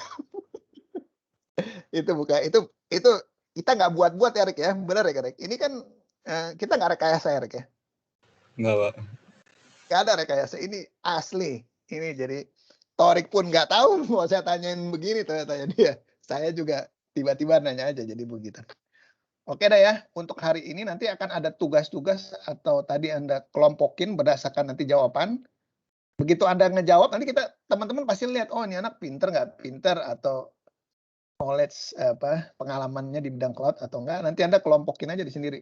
[SPEAKER 1] itu kita nggak buat-buat ya Rik ya. Benar ya Rik? Ini kan kita nggak rekayasa ya Rik ya?
[SPEAKER 2] Nggak, Pak.
[SPEAKER 1] Nggak ada rekayasa. Ini asli. Ini jadi Torik pun nggak tahu mau saya tanyain begini tanya dia. Saya juga tiba-tiba nanya aja jadi begitu. Oke dah ya, untuk hari ini nanti akan ada tugas-tugas atau tadi Anda kelompokin berdasarkan nanti jawaban. Begitu Anda ngejawab, nanti teman-teman pasti lihat, oh ini anak pinter nggak pinter, atau knowledge pengalamannya di bidang cloud atau enggak. Nanti Anda kelompokin aja di sendiri.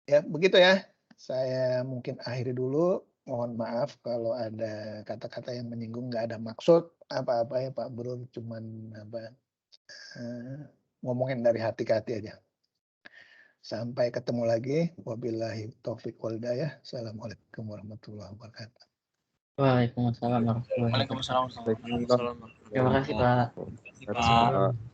[SPEAKER 1] Ya, begitu ya. Saya mungkin akhiri dulu. Mohon maaf kalau ada kata-kata yang menyinggung, nggak ada maksud apa-apa ya Pak Bro, cuman ngomongin dari hati ke hati aja. Sampai ketemu lagi. Wabillahi taufiq wal hidayah. Assalamualaikum warahmatullahi wabarakatuh.
[SPEAKER 5] Waalaikumsalam warahmatullahi wabarakatuh.
[SPEAKER 6] Waalaikumsalam.
[SPEAKER 5] Terima kasih Pak.